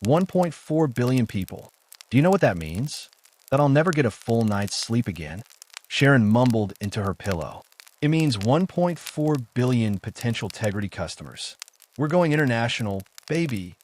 1.4 billion people. Do you know what that means? That I'll never get a full night's sleep again? Sharon mumbled into her pillow. It means 1.4 billion potential Tegridy customers. We're going international, baby.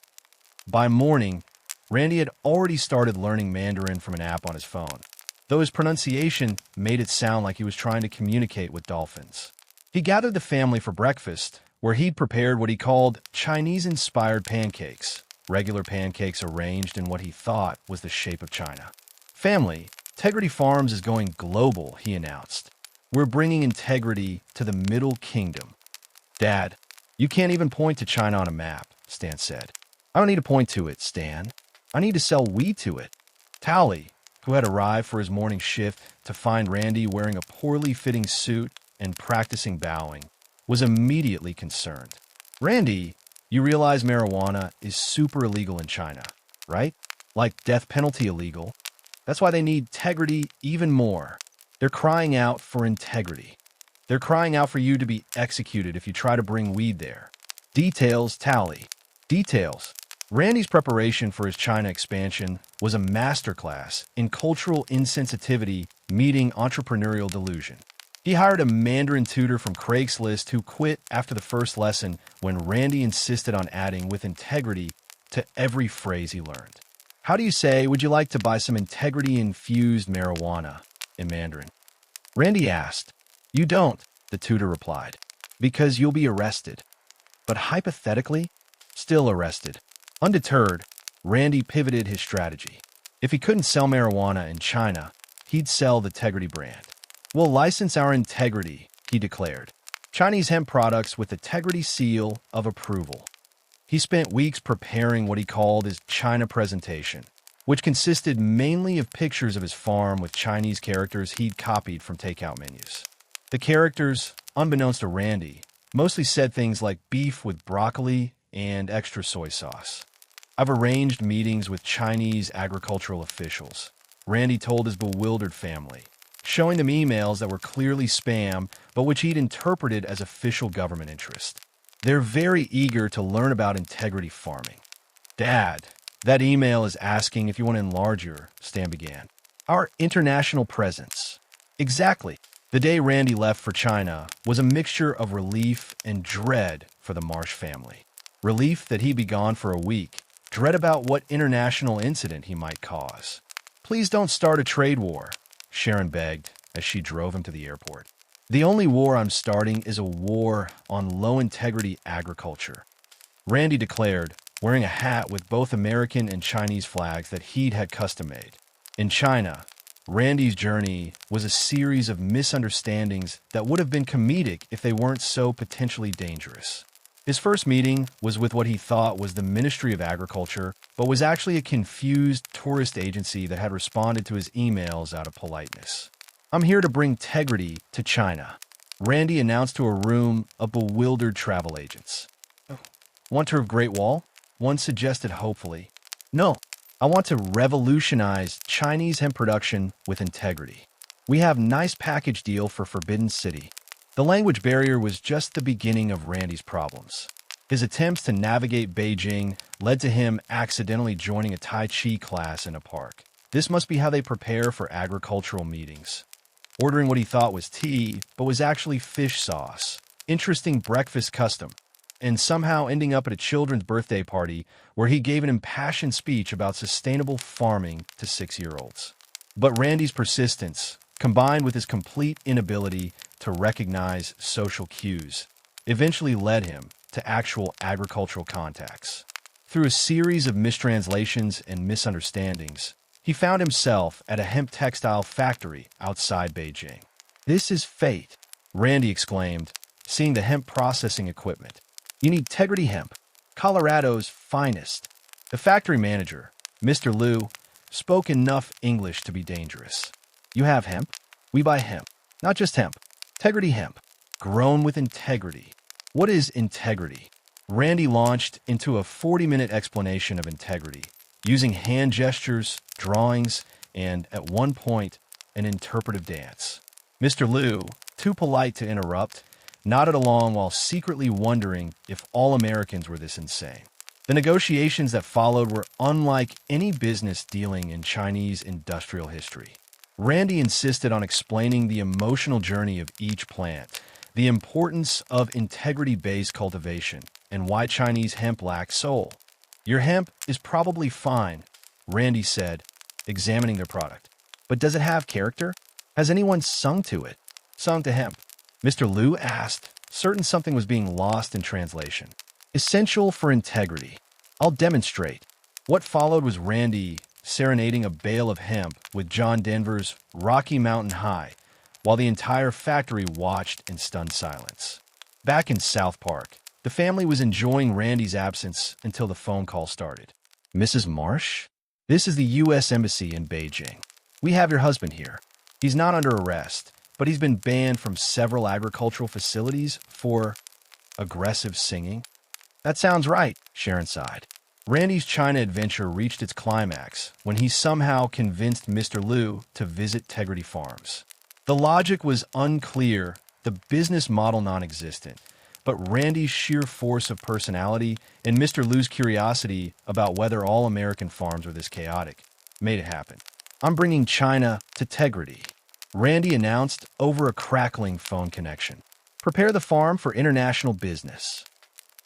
By morning, Randy had already started learning Mandarin from an app on his phone, though his pronunciation made it sound like he was trying to communicate with dolphins. He gathered the family for breakfast, where he'd prepared what he called Chinese-inspired pancakes, regular pancakes arranged in what he thought was the shape of China. Family, Tegridy Farms is going global, he announced. We're bringing integrity to the Middle Kingdom. Dad, you can't even point to China on a map, Stan said. I don't need to point to it, Stan. I need to sell weed to it. Towley, who had arrived for his morning shift to find Randy wearing a poorly fitting suit and practicing bowing, was immediately concerned. Randy, you realize marijuana is super illegal in China, right? Like death penalty illegal. That's why they need Tegridy even more. They're crying out for integrity. They're crying out for you to be executed if you try to bring weed there. Details tally. Details. Randy's preparation for his China expansion was a masterclass in cultural insensitivity meeting entrepreneurial delusion. He hired a Mandarin tutor from Craigslist who quit after the first lesson when Randy insisted on adding with integrity to every phrase he learned. How do you say, would you like to buy some integrity-infused marijuana in Mandarin? Randy asked. You don't, the tutor replied, because you'll be arrested. But hypothetically, still arrested. Undeterred, Randy pivoted his strategy. If he couldn't sell marijuana in China, he'd sell the Tegridy brand. We'll license our integrity, he declared. Chinese hemp products with the Tegridy seal of approval. He spent weeks preparing what he called his China presentation, which consisted mainly of pictures of his farm with Chinese characters he'd copied from takeout menus. The characters, unbeknownst to Randy, mostly said things like beef with broccoli and extra soy sauce. I've arranged meetings with Chinese agricultural officials, Randy told his bewildered family, showing them emails that were clearly spam, but which he'd interpreted as official government interest. They're very eager to learn about integrity farming. Dad, that email is asking if you want to enlarge Stan began. Our international presence. Exactly. The day Randy left for China was a mixture of relief and dread for the Marsh family. Relief that he'd be gone for a week, dread about what international incident he might cause. Please don't start a trade war, Sharon begged as she drove him to the airport. The only war I'm starting is a war on low-integrity agriculture, Randy declared, wearing a hat with both American and Chinese flags that he'd had custom-made. In China, Randy's journey was a series of misunderstandings that would have been comedic if they weren't so potentially dangerous. His first meeting was with what he thought was the Ministry of Agriculture, but was actually a confused tourist agency that had responded to his emails out of politeness. I'm here to bring Tegridy to China, Randy announced to a room of bewildered travel agents. Want to have Great Wall? One suggested hopefully. No, I want to revolutionize Chinese hemp production with integrity. We have nice package deal for Forbidden City. The language barrier was just the beginning of Randy's problems. His attempts to navigate Beijing led to him accidentally joining a Tai Chi class in a park. This must be how they prepare for agricultural meetings. Ordering what he thought was tea, but was actually fish sauce. Interesting breakfast custom. And somehow ending up at a children's birthday party where he gave an impassioned speech about sustainable farming to 6-year-olds. But Randy's persistence, combined with his complete inability to recognize social cues, eventually led him to actual agricultural contacts. Through a series of mistranslations and misunderstandings, he found himself at a hemp textile factory outside Beijing. This is fate, Randy exclaimed, seeing the hemp processing equipment. You need Tegridy hemp, Colorado's finest. The factory manager, Mr. Liu, spoke enough English to be dangerous. You have hemp? We buy hemp. Not just hemp. Tegridy hemp. Grown with integrity. What is integrity? Randy launched into a 40-minute explanation of integrity, using hand gestures, drawings, and, at one point, an interpretive dance. Mr. Liu, too polite to interrupt, nodded along while secretly wondering if all Americans were this insane. The negotiations that followed were unlike any business dealing in Chinese industrial history. Randy insisted on explaining the emotional journey of each plant, the importance of integrity-based cultivation, and why Chinese hemp lacks soul. Your hemp is probably fine, Randy said, examining their product. But does it have character? Has anyone sung to it? Sung to hemp? Mr. Liu asked, certain something was being lost in translation. Essential for integrity. I'll demonstrate. What followed was Randy serenading a bale of hemp with John Denver's Rocky Mountain High, while the entire factory watched in stunned silence. Back in South Park, the family was enjoying Randy's absence until the phone call started. Mrs. Marsh? This is the U.S. Embassy in Beijing. We have your husband here. He's not under arrest, but he's been banned from several agricultural facilities for aggressive singing. That sounds right, Sharon sighed. Randy's China adventure reached its climax when he somehow convinced Mr. Liu to visit Tegridy Farms. The logic was unclear, the business model non-existent, but Randy's sheer force of personality and Mr. Liu's curiosity about whether all American farms were this chaotic made it happen. I'm bringing China to Tegridy, Randy announced over a crackling phone connection. Prepare the farm for international business.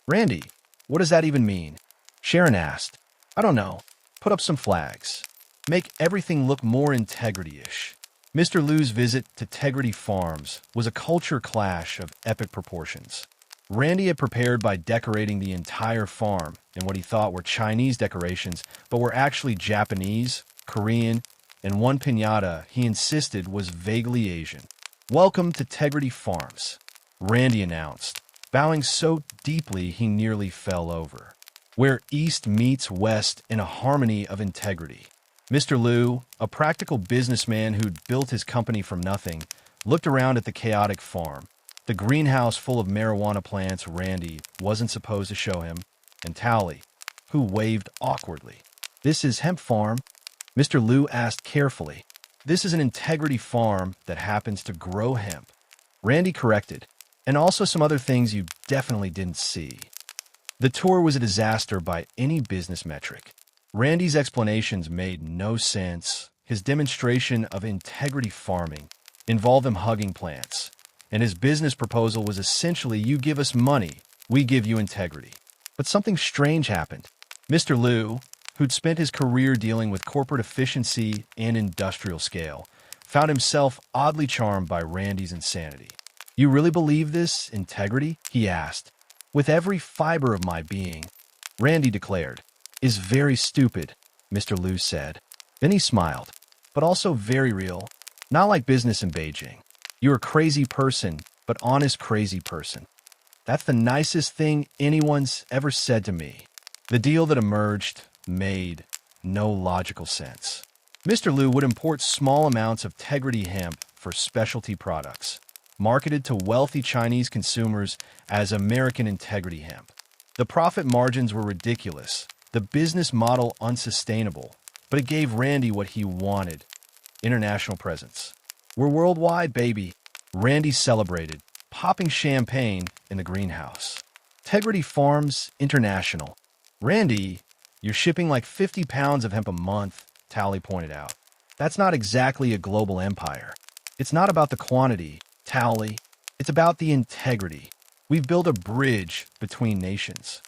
Randy, what does that even mean? Sharon asked. I don't know. Put up some flags. Make everything look more integrity-ish. Mr. Liu's visit to Tegridy Farms was a culture clash of epic proportions. Randy had prepared by decorating the entire farm in what he thought were Chinese decorations, but were actually Japanese, Korean, and one piñata he insisted was vaguely Asian. Welcome to Tegridy Farms, Randy announced, bowing so deeply he nearly fell over. Where East meets West in a harmony of integrity. Mr. Liu, a practical businessman who'd built his company from nothing, looked around at the chaotic farm, the greenhouse full of marijuana plants Randy wasn't supposed to show him, and Tally, who waved awkwardly. This is hemp farm? Mr. Liu asked carefully. This is an integrity farm that happens to grow hemp. Randy corrected, and also some other things you definitely didn't see. The tour was a disaster by any business metric. Randy's explanations made no sense. His demonstration of integrity farming involved him hugging plants, and his business proposal was essentially, you give us money, we give you integrity. But something strange happened. Mr. Liu, who'd spent his career dealing with corporate efficiency and industrial scale, found himself oddly charmed by Randy's insanity. You really believe this, integrity? He asked. With every fiber of my being, Randy declared. Is very stupid, Mr. Liu said. Then he smiled, but also very real. Not like business in Beijing. You're a crazy person, but honest crazy person. That's the nicest thing anyone's ever said to me. The deal that emerged made no logical sense. Mr. Liu would import small amounts of Tegridy hemp for specialty products, marketed to wealthy Chinese consumers as American integrity hemp. The profit margins were ridiculous, the business model unsustainable, but it gave Randy what he wanted, international presence. We're worldwide, baby, Randy celebrated, popping champagne in the greenhouse. Tegridy Farms International. Randy, you're shipping like 50 pounds of hemp a month, Tally pointed out. That's not exactly a global empire. It's not about the quantity, Tally. It's about the integrity. We've built a bridge between nations.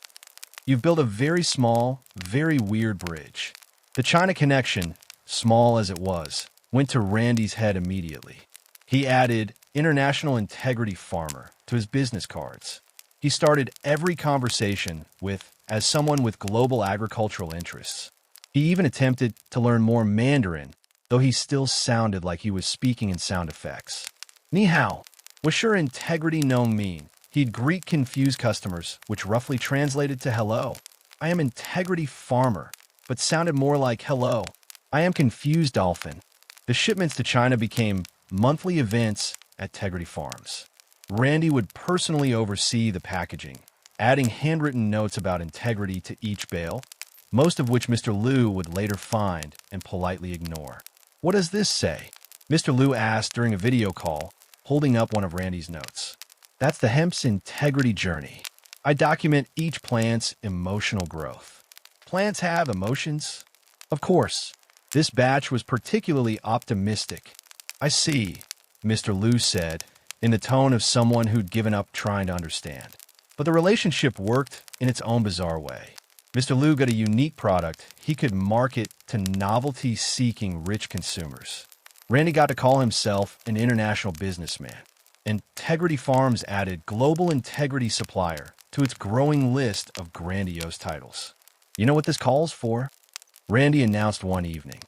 You've built a very small, very weird bridge. The China connection, small as it was, went to Randy's head immediately. He added International Integrity Farmer to his business cards. He started every conversation with, as someone with global agricultural interests. He even attempted to learn more Mandarin, though he still sounded like he was speaking in sound effects. Ni hao. Was sure integrity no mean. He'd greet confused customers, which roughly translated to hello. I am integrity farmer, but sounded more like hello. I am confused dolphin. The shipments to China became monthly events at Tegridy Farms. Randy would personally oversee the packaging, adding handwritten notes about integrity to each bale, most of which Mr. Liu would later find and politely ignore. What does this say? Mr. Liu asked during a video call, holding up one of Randy's notes. That's the hemp's integrity journey. I document each plant's emotional growth. Plants have emotions? Of course. This batch was particularly optimistic. I see, Mr. Liu said, in the tone of someone who'd given up trying to understand. But the relationship worked in its own bizarre way. Mr. Liu got a unique product he could market to novelty-seeking rich consumers. Randy got to call himself an international businessman, and Tegridy Farms added Global Integrity Supplier to its growing list of grandiose titles. You know what this calls for? Randy announced one evening.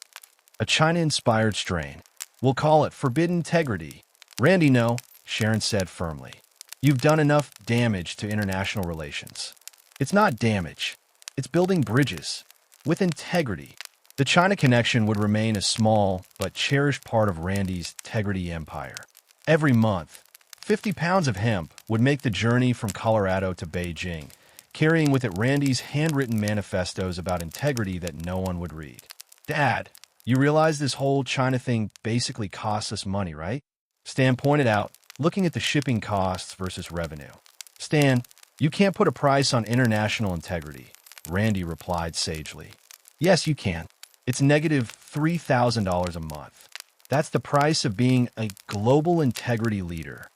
A China-inspired strain. We'll call it Forbidden Tegridy. Randy, no, Sharon said firmly. You've done enough damage to international relations. It's not damage. It's building bridges. With integrity. The China connection would remain a small but cherished part of Randy's Tegridy empire. Every month, 50 pounds of hemp would make the journey from Colorado to Beijing, carrying with it Randy's handwritten manifestos about integrity that no one would read. Dad, you realize this whole China thing basically costs us money, right? Stan pointed out, looking at the shipping costs versus revenue. Stan, you can't put a price on international integrity, Randy replied sagely. Yes, you can. It's negative $3,000 a month. That's the price of being a global integrity leader.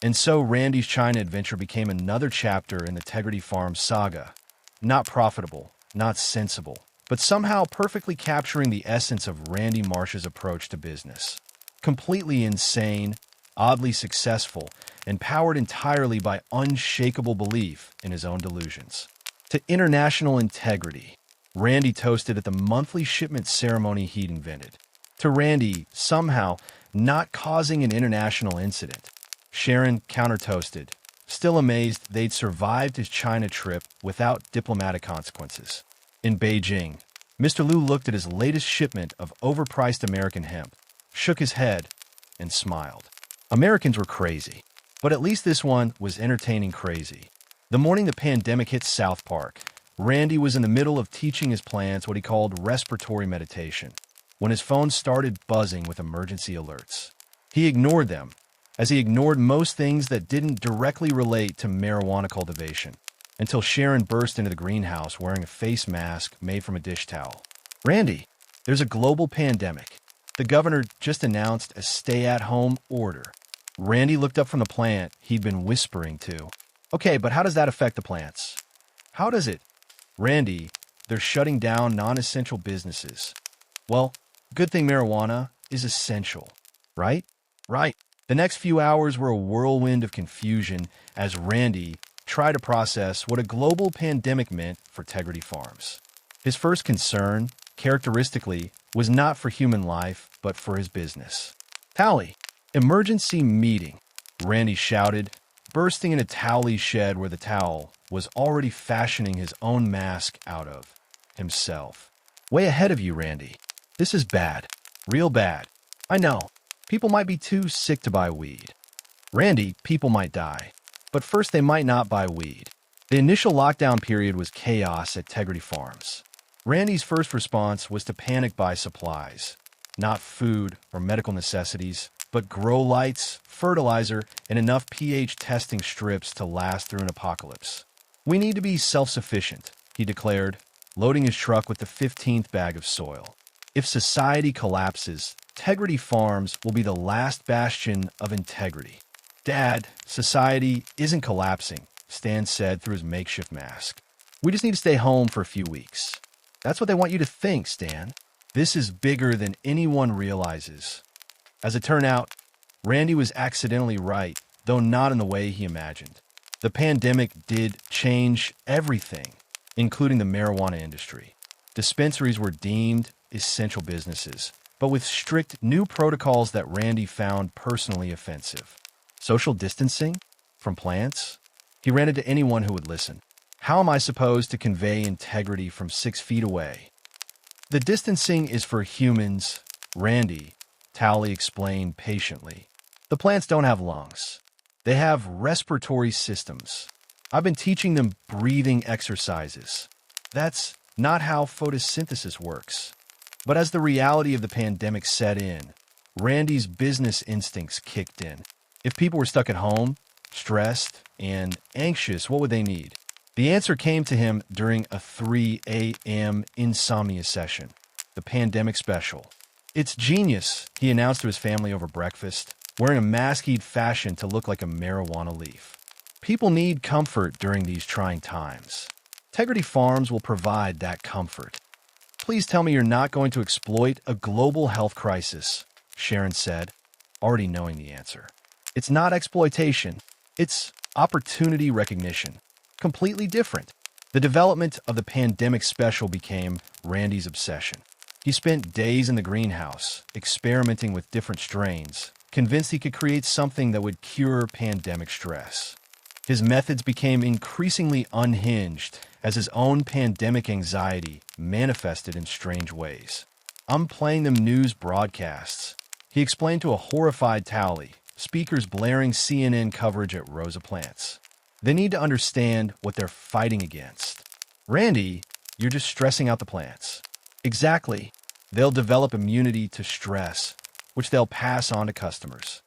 And so Randy's China adventure became another chapter in the Tegridy Farms saga. Not profitable, not sensible, but somehow perfectly capturing the essence of Randy Marsh's approach to business. Completely insane, oddly successful, and powered entirely by unshakable belief in his own delusions. To international integrity, Randy toasted at the monthly shipment ceremony he'd invented. To Randy, somehow, not causing an international incident. Sharon counter-toasted, still amazed they'd survived his China trip without diplomatic consequences. In Beijing, Mr. Liu looked at his latest shipment of overpriced American hemp, shook his head, and smiled. Americans were crazy, but at least this one was entertaining crazy. The morning the pandemic hit South Park, Randy was in the middle of teaching his plants what he called respiratory meditation, when his phone started buzzing with emergency alerts. He ignored them, as he ignored most things that didn't directly relate to marijuana cultivation, until Sharon burst into the greenhouse wearing a face mask made from a dish towel. Randy, there's a global pandemic. The governor just announced a stay-at-home order. Randy looked up from the plant he'd been whispering to. Okay, but how does that affect the plants? How does it? Randy, they're shutting down non-essential businesses. Well, good thing marijuana is essential, right? Right. The next few hours were a whirlwind of confusion as Randy tried to process what a global pandemic meant for Tegridy Farms. His first concern, characteristically, was not for human life, but for his business. Tally, emergency meeting, Randy shouted, bursting into Towley's shed where the towel was already fashioning his own mask out of himself. Way ahead of you, Randy. This is bad. Real bad. I know. People might be too sick to buy weed. Randy, people might die. But first they might not buy weed. The initial lockdown period was chaos at Tegridy Farms. Randy's first response was to panic buy supplies. Not food or medical necessities, but grow lights, fertilizer, and enough pH testing strips to last through an apocalypse. We need to be self-sufficient, he declared, loading his truck with the 15th bag of soil. If society collapses, Tegridy Farms will be the last bastion of integrity. Dad, society isn't collapsing, Stan said through his makeshift mask. We just need to stay home for a few weeks. That's what they want you to think, Stan. This is bigger than anyone realizes. As it turned out, Randy was accidentally right, though not in the way he imagined. The pandemic did change everything, including the marijuana industry. Dispensaries were deemed essential businesses, but with strict new protocols that Randy found personally offensive. Social distancing? From plants? He ran into anyone who would listen. How am I supposed to convey integrity from 6 feet away? The distancing is for humans, Randy, Towley explained patiently. The plants don't have lungs. They have respiratory systems. I've been teaching them breathing exercises. That's not how photosynthesis works. But as the reality of the pandemic set in, Randy's business instincts kicked in. If people were stuck at home, stressed, and anxious, what would they need? The answer came to him during a 3 a.m. insomnia session, the pandemic special. It's genius, he announced to his family over breakfast, wearing a mask he'd fashioned to look like a marijuana leaf. People need comfort during these trying times. Tegridy Farms will provide that comfort. Please tell me you're not going to exploit a global health crisis, Sharon said, already knowing the answer. It's not exploitation. It's opportunity recognition. Completely different. The development of the pandemic special became Randy's obsession. He spent days in the greenhouse, experimenting with different strains, convinced he could create something that would cure pandemic stress. His methods became increasingly unhinged as his own pandemic anxiety manifested in strange ways. I'm playing them news broadcasts, he explained to a horrified Towley, speakers blaring CNN coverage at Rosa Plants. They need to understand what they're fighting against. Randy, you're just stressing out the plants. Exactly. They'll develop immunity to stress, which they'll pass on to customers.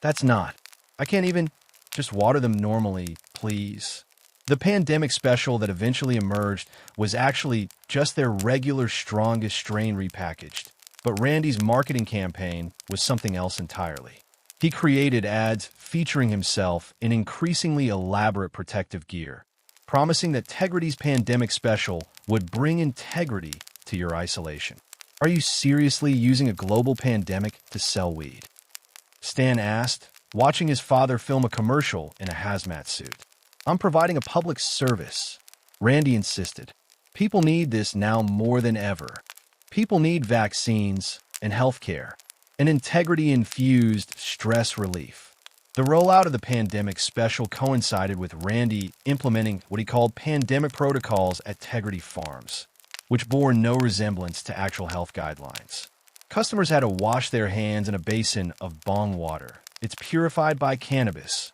That's not. I can't even just water them normally, please. The pandemic special that eventually emerged was actually just their regular strongest strain repackaged. But Randy's marketing campaign was something else entirely. He created ads featuring himself in increasingly elaborate protective gear, promising that Tegridy's pandemic special would bring integrity to your isolation. Are you seriously using a global pandemic to sell weed? Stan asked, watching his father film a commercial in a hazmat suit. I'm providing a public service, Randy insisted. People need this now more than ever. People need vaccines and healthcare, and integrity-infused stress relief. The rollout of the pandemic special coincided with Randy implementing what he called pandemic protocols at Tegridy Farms, which bore no resemblance to actual health guidelines. Customers had to wash their hands in a basin of bong water. It's purified by cannabis.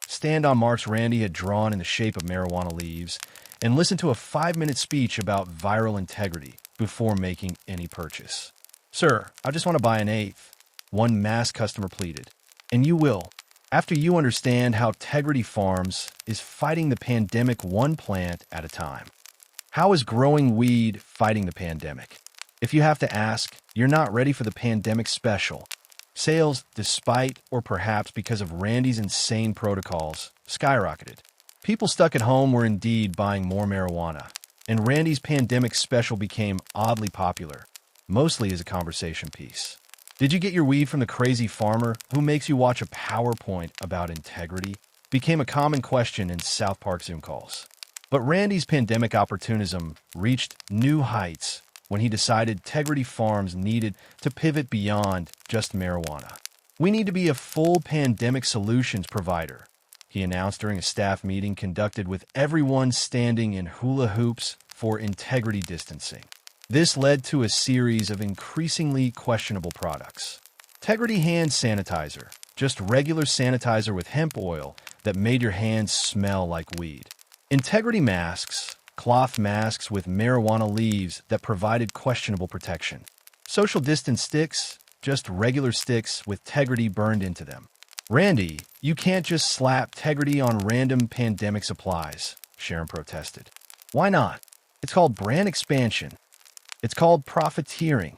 Stand-on marks Randy had drawn in the shape of marijuana leaves, and listened to a 5-minute speech about viral integrity before making any purchase. Sir, I just want to buy an eighth, one mass customer pleaded. And you will, after you understand how Tegridy Farms is fighting the pandemic one plant at a time. How is growing weed fighting the pandemic? If you have to ask, you're not ready for the pandemic special. Sales, despite or perhaps because of Randy's insane protocols, skyrocketed. People stuck at home were indeed buying more marijuana, and Randy's pandemic special became oddly popular, mostly as a conversation piece. Did you get your weed from the crazy farmer who makes you watch a PowerPoint about integrity? Became a common question in South Park Zoom calls. But Randy's pandemic opportunism reached new heights when he decided Tegridy Farms needed to pivot beyond just marijuana. We need to be a full pandemic solutions provider, he announced during a staff meeting conducted with everyone standing in hula hoops for integrity distancing. This led to a series of increasingly questionable products. Tegridy hand sanitizer, just regular sanitizer with hemp oil that made your hands smell like weed. Integrity masks, cloth masks with marijuana leaves that provided questionable protection. Social distance sticks, just regular sticks with Tegridy burned into them. Randy, you can't just slap Tegridy on random pandemic supplies, Sharon protested. Why not? It's called brand expansion. It's called profiteering.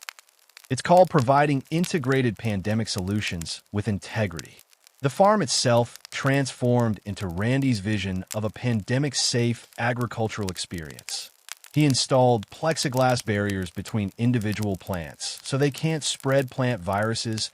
It's called providing integrated pandemic solutions with integrity. The farm itself transformed into Randy's vision of a pandemic-safe agricultural experience. He installed plexiglass barriers between individual plants so they can't spread plant viruses,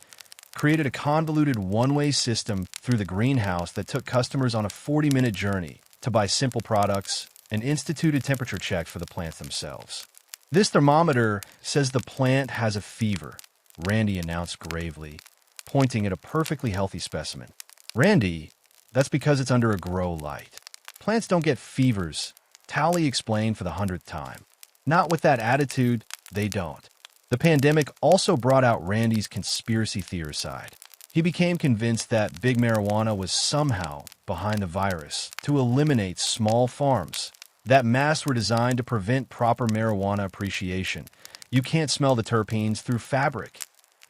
created a convoluted one-way system through the greenhouse that took customers on a 40-minute journey to buy simple products, and instituted temperature checks for the plants themselves. This thermometer says the plant has a fever, Randy announced gravely, pointing at a perfectly healthy specimen. Randy, that's because it's under a grow light. Plants don't get fevers, Towley explained for the 100th time. Not with that attitude, they don't. The pandemic also brought out Randy's conspiracy theory side. He became convinced that big marijuana was somehow behind the virus to eliminate small farms. That masks were designed to prevent proper marijuana appreciation. You can't smell the terpenes through fabric.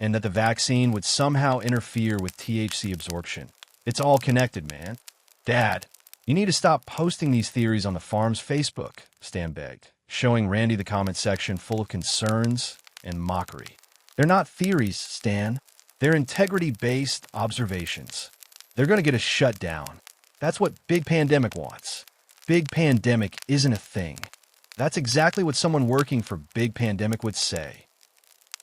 And that the vaccine would somehow interfere with THC absorption. It's all connected, man. Dad, you need to stop posting these theories on the farm's Facebook, Stan begged, showing Randy the comment section full of concerns and mockery. They're not theories, Stan. They're integrity-based observations. They're going to get us shut down. That's what Big Pandemic wants. Big pandemic isn't a thing. That's exactly what someone working for Big Pandemic would say.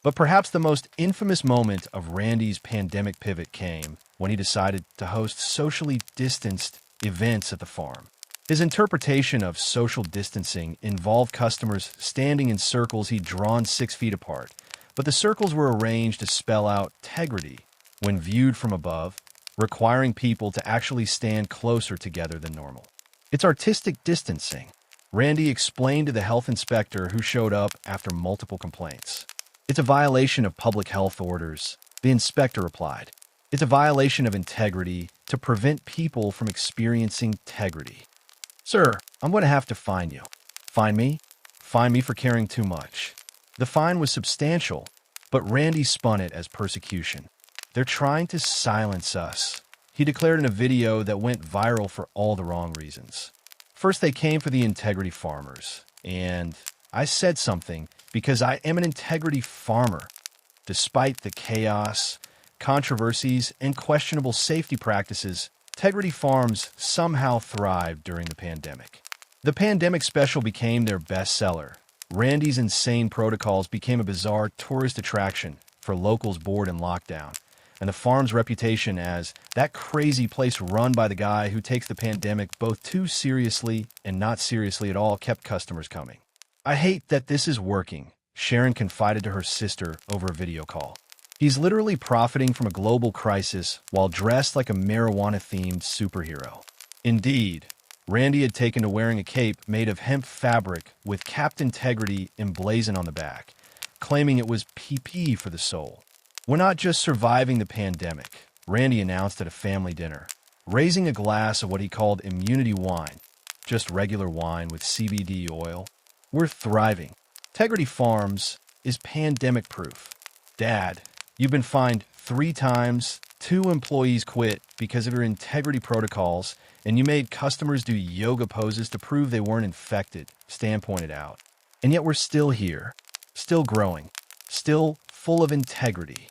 But perhaps the most infamous moment of Randy's pandemic pivot came when he decided to host socially distanced events at the farm. His interpretation of social distancing involved customers standing in circles he'd drawn 6 feet apart, but the circles were arranged to spell out Tegridy when viewed from above, requiring people to actually stand closer together than normal. It's artistic distancing, Randy explained to the health inspector who showed up after multiple complaints. It's a violation of public health orders, the inspector replied. It's a violation of integrity to prevent people from experiencing Tegridy. Sir, I'm going to have to fine you. Fine me? Fine me for caring too much. The fine was substantial, but Randy spun it as persecution. They're trying to silence us, he declared in a video that went viral for all the wrong reasons. First, they came for the integrity farmers, and I said something because I am an integrity farmer. Despite the chaos, controversies, and questionable safety practices, Tegridy farms somehow thrived during the pandemic. The pandemic special became their bestseller. Randy's insane protocols became a bizarre tourist attraction for locals bored in lockdown, and the farm's reputation as that crazy place run by the guy who takes the pandemic both too seriously and not seriously at all kept customers coming. I hate that this is working, Sharon confided to her sister over a video call. He's literally profiting from a global crisis while dressed like a marijuana-themed superhero. Indeed, Randy had taken to wearing a cape made of hemp fabric with Captain Tegridy emblazoned on the back, claiming it was PP for the soul. We're not just surviving the pandemic, Randy announced at a family dinner, raising a glass of what he called immunity wine, just regular wine with CBD oil. We're thriving. Tegridy Farms is pandemic-proof. Dad, you've been fined 3 times, 2 employees quit because of your integrity protocols, and you made customers do yoga poses to prove they weren't infected, Stan pointed out. And yet we're still here, still growing, still full of integrity,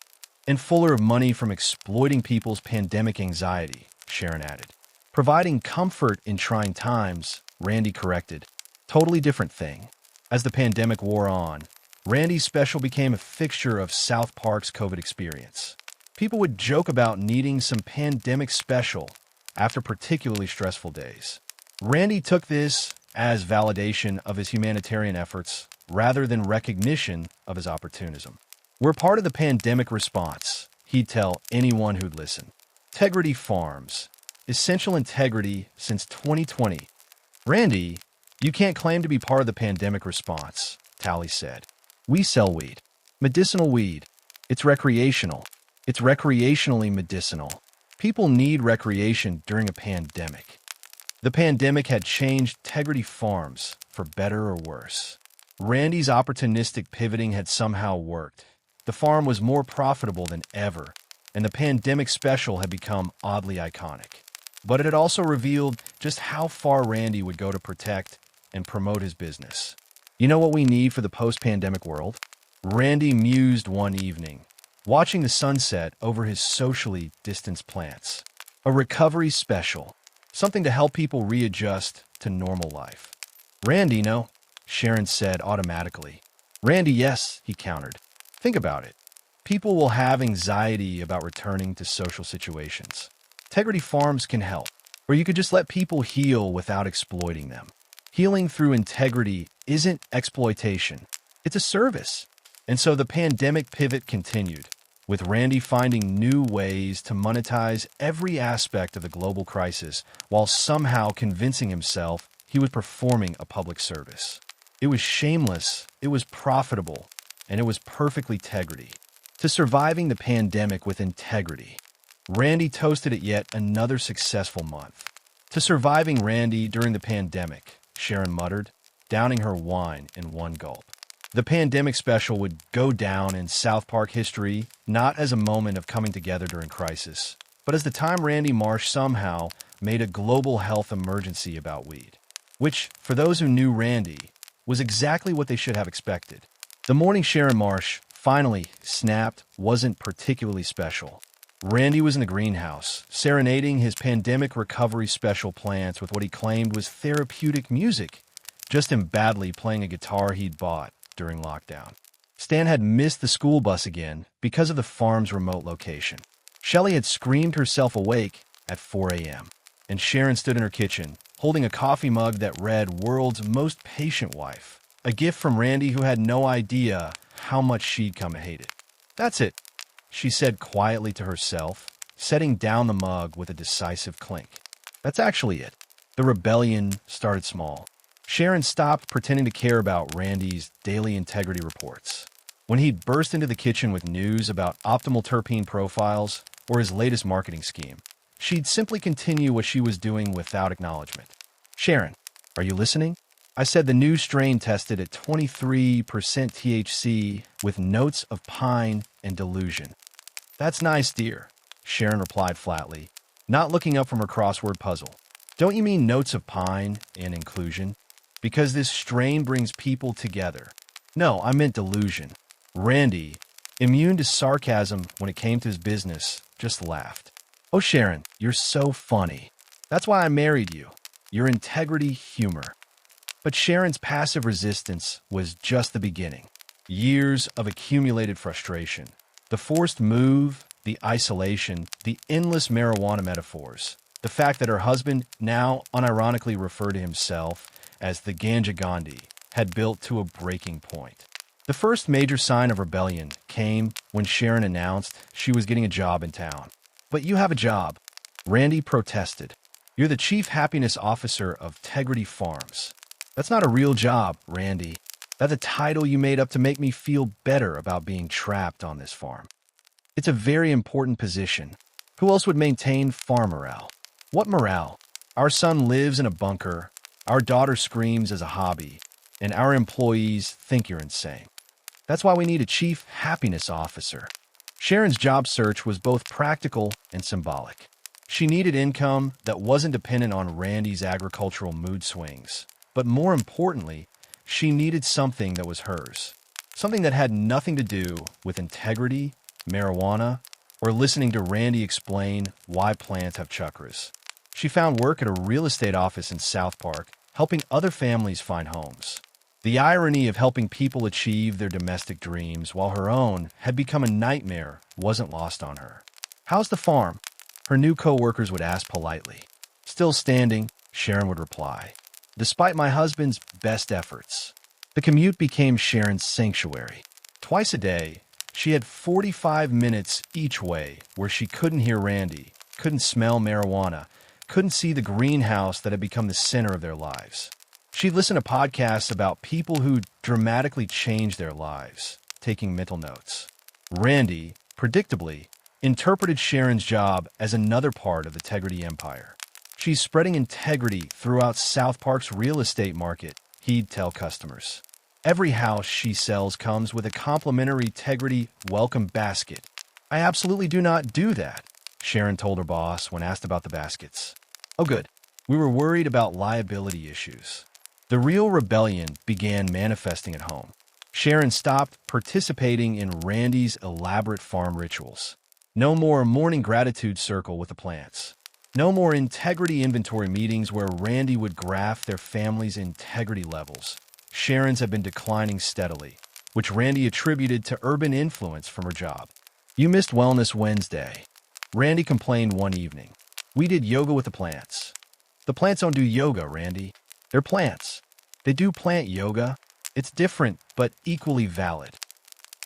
and fuller of money from exploiting people's pandemic anxiety, Sharon added. Providing comfort in trying times, Randy corrected. Totally different thing. As the pandemic wore on, Randy's special became a fixture of South Park's COVID experience. People would joke about needing some pandemic special after particularly stressful days. Randy took this as validation of his humanitarian efforts rather than recognition of his opportunism. We're part of the pandemic response, he'd tell anyone who'd listen. Tegridy Farms. Essential integrity since 2020. Randy, you can't claim to be part of the pandemic response, Tally said. We sell weed. Medicinal weed. It's recreational. It's recreationally medicinal. People need recreation during a pandemic. The pandemic had changed Tegridy Farms, for better or worse. Randy's opportunistic pivoting had somehow worked. The farm was more profitable than ever, and the pandemic special had become oddly iconic. But it had also revealed just how far Randy would go to protect and promote his business. You know what we need for the post-pandemic world? Randy mused one evening, watching the sunset over his socially distanced plants. A recovery special, something to help people readjust to normal life. Randy, no, Sharon said automatically. Randy, yes, he countered. Think about it. People will have anxiety about returning to social situations. Tegridy Farms can help, or you could just let people heal without exploiting them. Healing through integrity isn't exploitation. It's a service. And so the pandemic pivot continued, with Randy finding new ways to monetize every aspect of the global crisis while somehow convincing himself he was performing a public service. It was shameless, it was profitable, and it was perfectly Tegridy. To surviving the pandemic with integrity. Randy toasted it yet another successful month. To surviving Randy during the pandemic, Sharon muttered, downing her wine in one gulp. The pandemic special would go down in South Park history not as a moment of coming together during crisis, but as the time Randy Marsh somehow made a global health emergency about weed, which, for those who knew Randy, was exactly what they should have expected. The morning Sharon Marsh finally snapped wasn't particularly special. Randy was in the greenhouse, serenading his pandemic recovery special plants with what he claimed was therapeutic music, just him badly playing a guitar he'd bought during lockdown. Stan had missed the school bus again because of the farm's remote location. Shelley had screamed herself awake at 4 a.m., and Sharon stood in her kitchen, holding a coffee mug that read "World's Most Patient Wife," a gift from Randy who had no idea how much she'd come to hate it. "That's it," she said quietly to herself, setting down the mug with a decisive clink. "That's actually it." The rebellion started small. Sharon stopped pretending to care about Randy's daily integrity reports. When he'd burst into the kitchen with news about optimal terpene profiles or his latest marketing scheme, she'd simply continue what she was doing without acknowledgement. "Sharon, are you listening? I said the new strain tested at 23% THC with notes of pine and delusion." "That's nice, dear," Sharon replied flatly, not looking up from her crossword puzzle. "Don't you mean notes of pine and inclusion? Because this strain brings people together." "No, I meant delusion." Randy, immune to sarcasm when it came to his business, just laughed. "Oh, Sharon, you're so funny. That's why I married you. Your integrity humor." But Sharon's passive resistance was just the beginning. Years of accumulated frustration. The forced move, the isolation, the endless marijuana metaphors. The fact that her husband now unironically referred to himself as the Ganja Gandhi had built to a breaking point. The first major sign of rebellion came when Sharon announced she was getting a job in town. "But you have a job," Randy protested. "You're the chief happiness officer of Tegridy Farms." "That's not a real job, Randy. That's a title you made up to make me feel better about being trapped on this farm." "It's a very important position. Who else would maintain farm morale?" "What morale? Our son lives in a bunker, our daughter screams as a hobby, and our employees think you're insane. That's why we need a chief happiness officer." Sharon's job search was both practical and symbolic. She needed income that wasn't dependent on Randy's agricultural mood swings. But more importantly, she needed something that was hers. Something that had nothing to do with integrity, marijuana, or listening to Randy explain why plants have chakras. She found work at a real estate office in South Park, helping other families find homes. The irony of helping people achieve their domestic dreams while her own had become a nightmare wasn't lost on her. "How's the farm?" her new co-workers would ask politely. "Still standing," Sharon would reply, "despite my husband's best efforts." The commute became Sharon's sanctuary. Twice a day, she had 45 minutes each way where she couldn't hear Randy, couldn't smell marijuana, couldn't see the greenhouse that had become the center of their lives. She'd listen to podcasts about people who dramatically changed their lives, taking mental notes. Randy, predictably, interpreted Sharon's job as another part of the Tegridy empire. "She's spreading integrity throughout South Park's real estate market," he'd tell customers. "Every house she sells comes with a complimentary Tegridy welcome basket." "I absolutely do not do that," Sharon told her boss when asked about the baskets. "Oh, good. We were worried about liability issues." The real rebellion began manifesting at home. Sharon stopped participating in Randy's elaborate farm rituals. No more morning gratitude circle with the plants. No more integrity inventory meetings where Randy would graph their family's integrity levels. Sharon's had been declining steadily, which Randy attributed to urban influence from her job. "You missed Wellness Wednesday," Randy complained one evening. "We did yoga with the plants." "The plants don't do yoga, Randy. They're plants. They do plant yoga. It's different, but equally valid."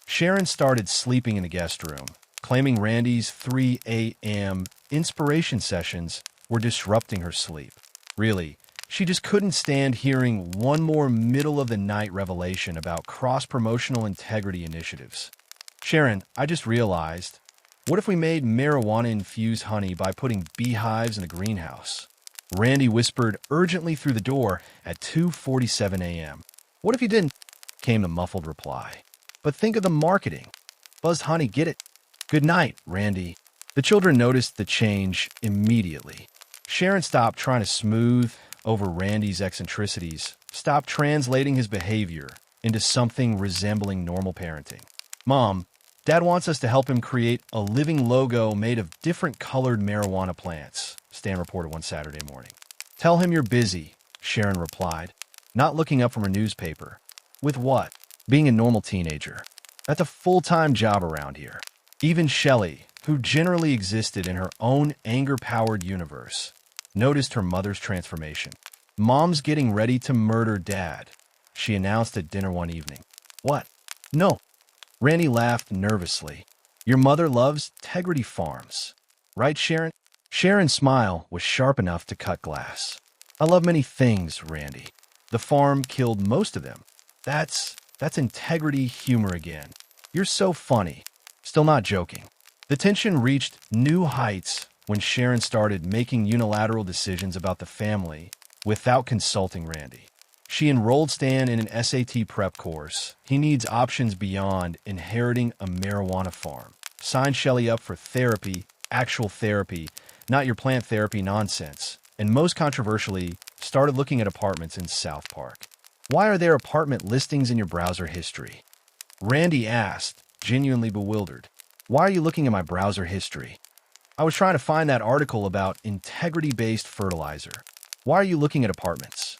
Sharon started sleeping in the guest room, claiming Randy's 3 a.m. inspiration sessions were disrupting her sleep. Really, she just couldn't stand hearing one more middle-of-the-night revelation about cross-promotional integrity initiatives. "Sharon, I just realized, what if we made marijuana-infused honey by putting beehives in a greenhouse?" Randy whispered urgently through the door at 2:47 a.m. "What if you didn't?" came the muffled reply. "But think of the marketing. Buzzed honey, get it?" "Good night, Randy." The children noticed the change immediately. Sharon stopped trying to smooth over Randy's eccentricities, stopped translating his behavior into something resembling normal parenting. "Mom, Dad wants us to help him create a living logo made of different colored marijuana plants, Stan reported one Saturday morning. Tell him you're busy, Sharon replied, not looking up from her newspaper. With what? Being a normal teenager. That's a full-time job around here. Even Shelley, who generally existed in her own anger-powered universe, noticed her mother's transformation. Mom's getting ready to murder Dad, she announced at dinner one evening. What? No. Randy laughed nervously. Your mother loves Tegridy Farms. Right, Sharon? Sharon's smile was sharp enough to cut glass. I love many things, Randy. The farm killed most of them. That's Tegridy humor again. You're so funny. Still not joking. The tension reached new heights when Sharon started making unilateral decisions about the family without consulting Randy. She enrolled Stan in an SAT prep course. He needs options beyond inheriting a marijuana farm. Signed Shelley up for therapy, actual therapy, not your plant therapy nonsense. And most controversially, started looking at apartments in South Park. Why are there apartment listings in your browser history? Randy asked, genuinely bewildered. Why are you looking at my browser history? I was trying to find that article about integrity-based fertilizer. Why are you looking at apartments?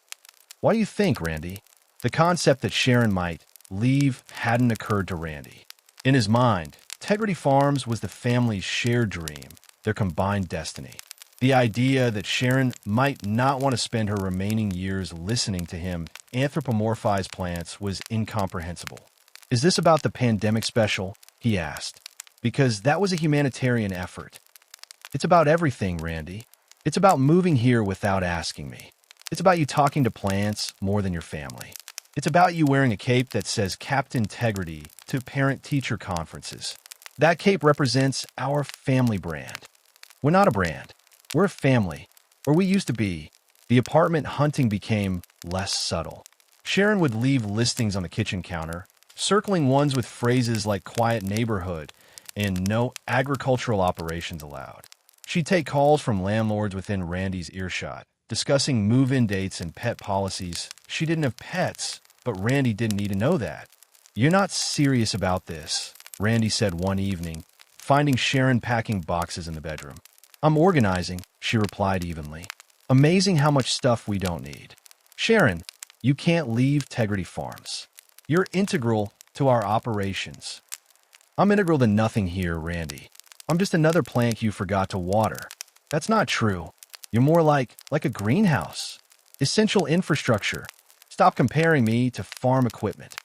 Why do you think, Randy? The concept that Sharon might leave hadn't occurred to Randy. In his mind, Tegridy Farms was the family's shared dream, their combined destiny. The idea that Sharon might not want to spend her remaining years listening to him anthropomorphize plants was incomprehensible. Is this about the pandemic special? He asked. Because that was a humanitarian effort. It's about everything, Randy. It's about moving here without asking me. It's about you talking to plants more than your family. It's about you wearing a cape that says Captain Tegridy to parent-teacher conferences. That cape represents our family brand. We're not a brand. We're a family. Or we used to be. The apartment hunting became less subtle. Sharon would leave listings on the kitchen counter, circling ones with phrases like quiet neighborhood and no agricultural operations allowed. She'd take calls from landlords within Randy's earshot, discussing move-in dates and pet policies. She didn't have pets, but Randy didn't need to know that. You're not serious about this, Randy said one evening, finding Sharon packing boxes in the bedroom. I'm organizing, she replied evenly. Amazing how much stuff we don't need. Sharon, you can't leave Tegridy Farms. You're integral to our operations. I'm integral to nothing here, Randy. I'm just another plant you forgot to water. That's not true. You're more like a greenhouse. Essential infrastructure. Stop comparing me to farm equipment.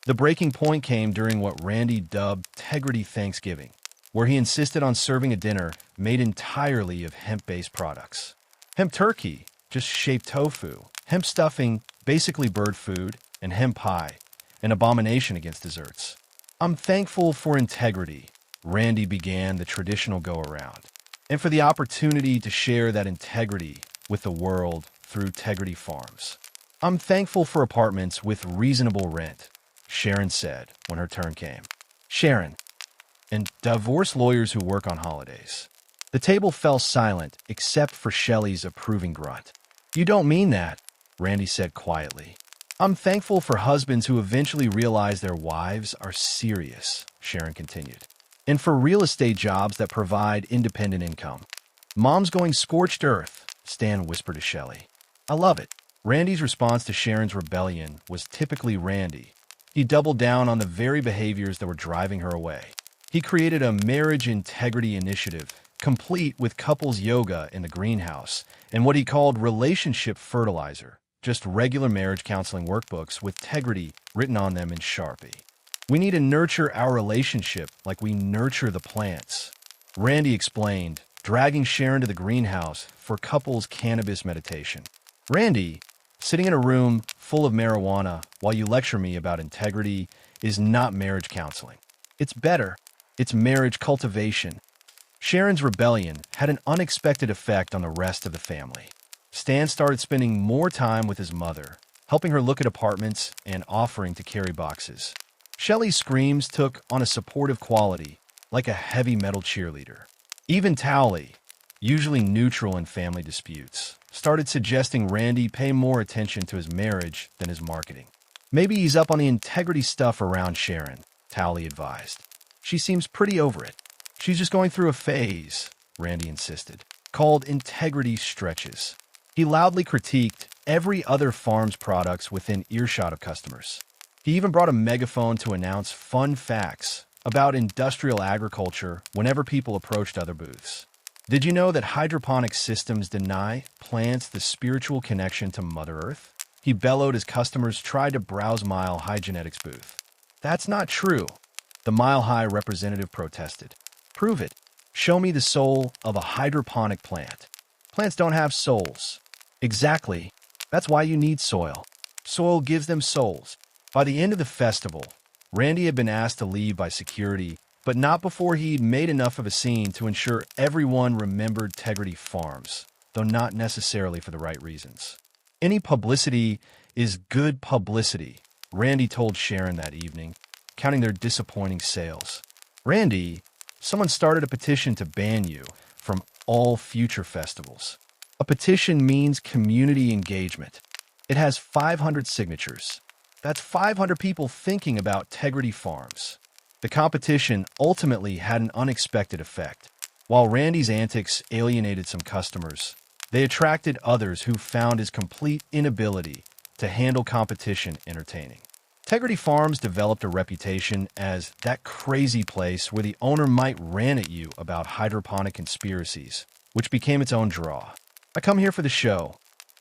The breaking point came during what Randy dubbed Tegridy Thanksgiving, where he insisted on serving a dinner made entirely of hemp-based products. Hemp turkey, just shaped tofu. Hemp stuffing, basically bird food. And hemp pie, an abomination against desserts. I'm thankful for integrity, Randy began the traditional go-around, and for the opportunity to share that integrity with the world through Tegridy Farms. I'm thankful for apartments with reasonable rent, Sharon said when her turn came. Sharon, and divorce lawyers who work on holidays. The table fell silent except for Shelley's approving grunt. You don't mean that, Randy said quietly. I'm thankful for husbands who eventually realize their wives are serious, Sharon continued. And for real estate jobs that provide independent income. Mom's going scorched earth, Stan whispered to Shelley. I love it. Randy's response to Sharon's rebellion was typically Randy. He doubled down on the very behaviors that were driving her away. He created a marriage integrity initiative, complete with couples yoga in the greenhouse, and what he called relationship fertilizer, just regular marriage counseling workbooks with Tegridy written on them in Sharpie. We need to nurture our relationship like we nurture the plants. Randy explained, dragging Sharon to the greenhouse for couples cannabis meditation. Randy, sitting in a room full of marijuana while you lecture me about integrity is not marriage counseling. It's better. It's marriage cultivation. Sharon's rebellion had an unexpected effect on the rest of the family. Stan started spending more time with his mother, helping her look at apartments and offering to carry boxes. Shelley's screams took on a supportive quality, like a heavy metal cheerleader. Even Towley, usually neutral in family disputes, started suggesting Randy pay more attention to his marriage than his marketing. Maybe he's up on the integrity stuff around Sharon, Towley advised. She seems pretty over it. She's just going through a phase, Randy insisted, called integrity stretches. He loudly critiqued every other farm's products within earshot of customers. He even brought a megaphone to announce fun facts about industrial agriculture whenever people approached other booths. Did you know that hydroponic systems deny plants the spiritual connection to Mother Earth? He bellowed as customers tried to browse Mile High Genetics' booth. That's not true, the Mile High representative protested. Prove it. Show me the soul of a hydroponic plant. Plants don't have souls. Exactly. That's why you need soil. Soil gives them souls. By the end of the festival, Randy had been asked to leave by security, but not before he'd made enough of a scene to ensure everyone remembered Tegridy Farms, though not necessarily for the right reasons. Any publicity is good publicity, Randy told Sharon that evening, counting their disappointing sales. Randy, someone started a petition to ban you from all future festivals. A petition means community engagement. It has 500 signatures. That's 500 people thinking about Tegridy Farms. The competition ultimately had an unexpected effect. While Randy's antics alienated some customers, they attracted others who found his complete inability to handle competition entertaining. Tegridy Farms developed a reputation as that crazy place where the owner might rant at you about hydroponic conspiracies, which became its own draw. I come here for the show,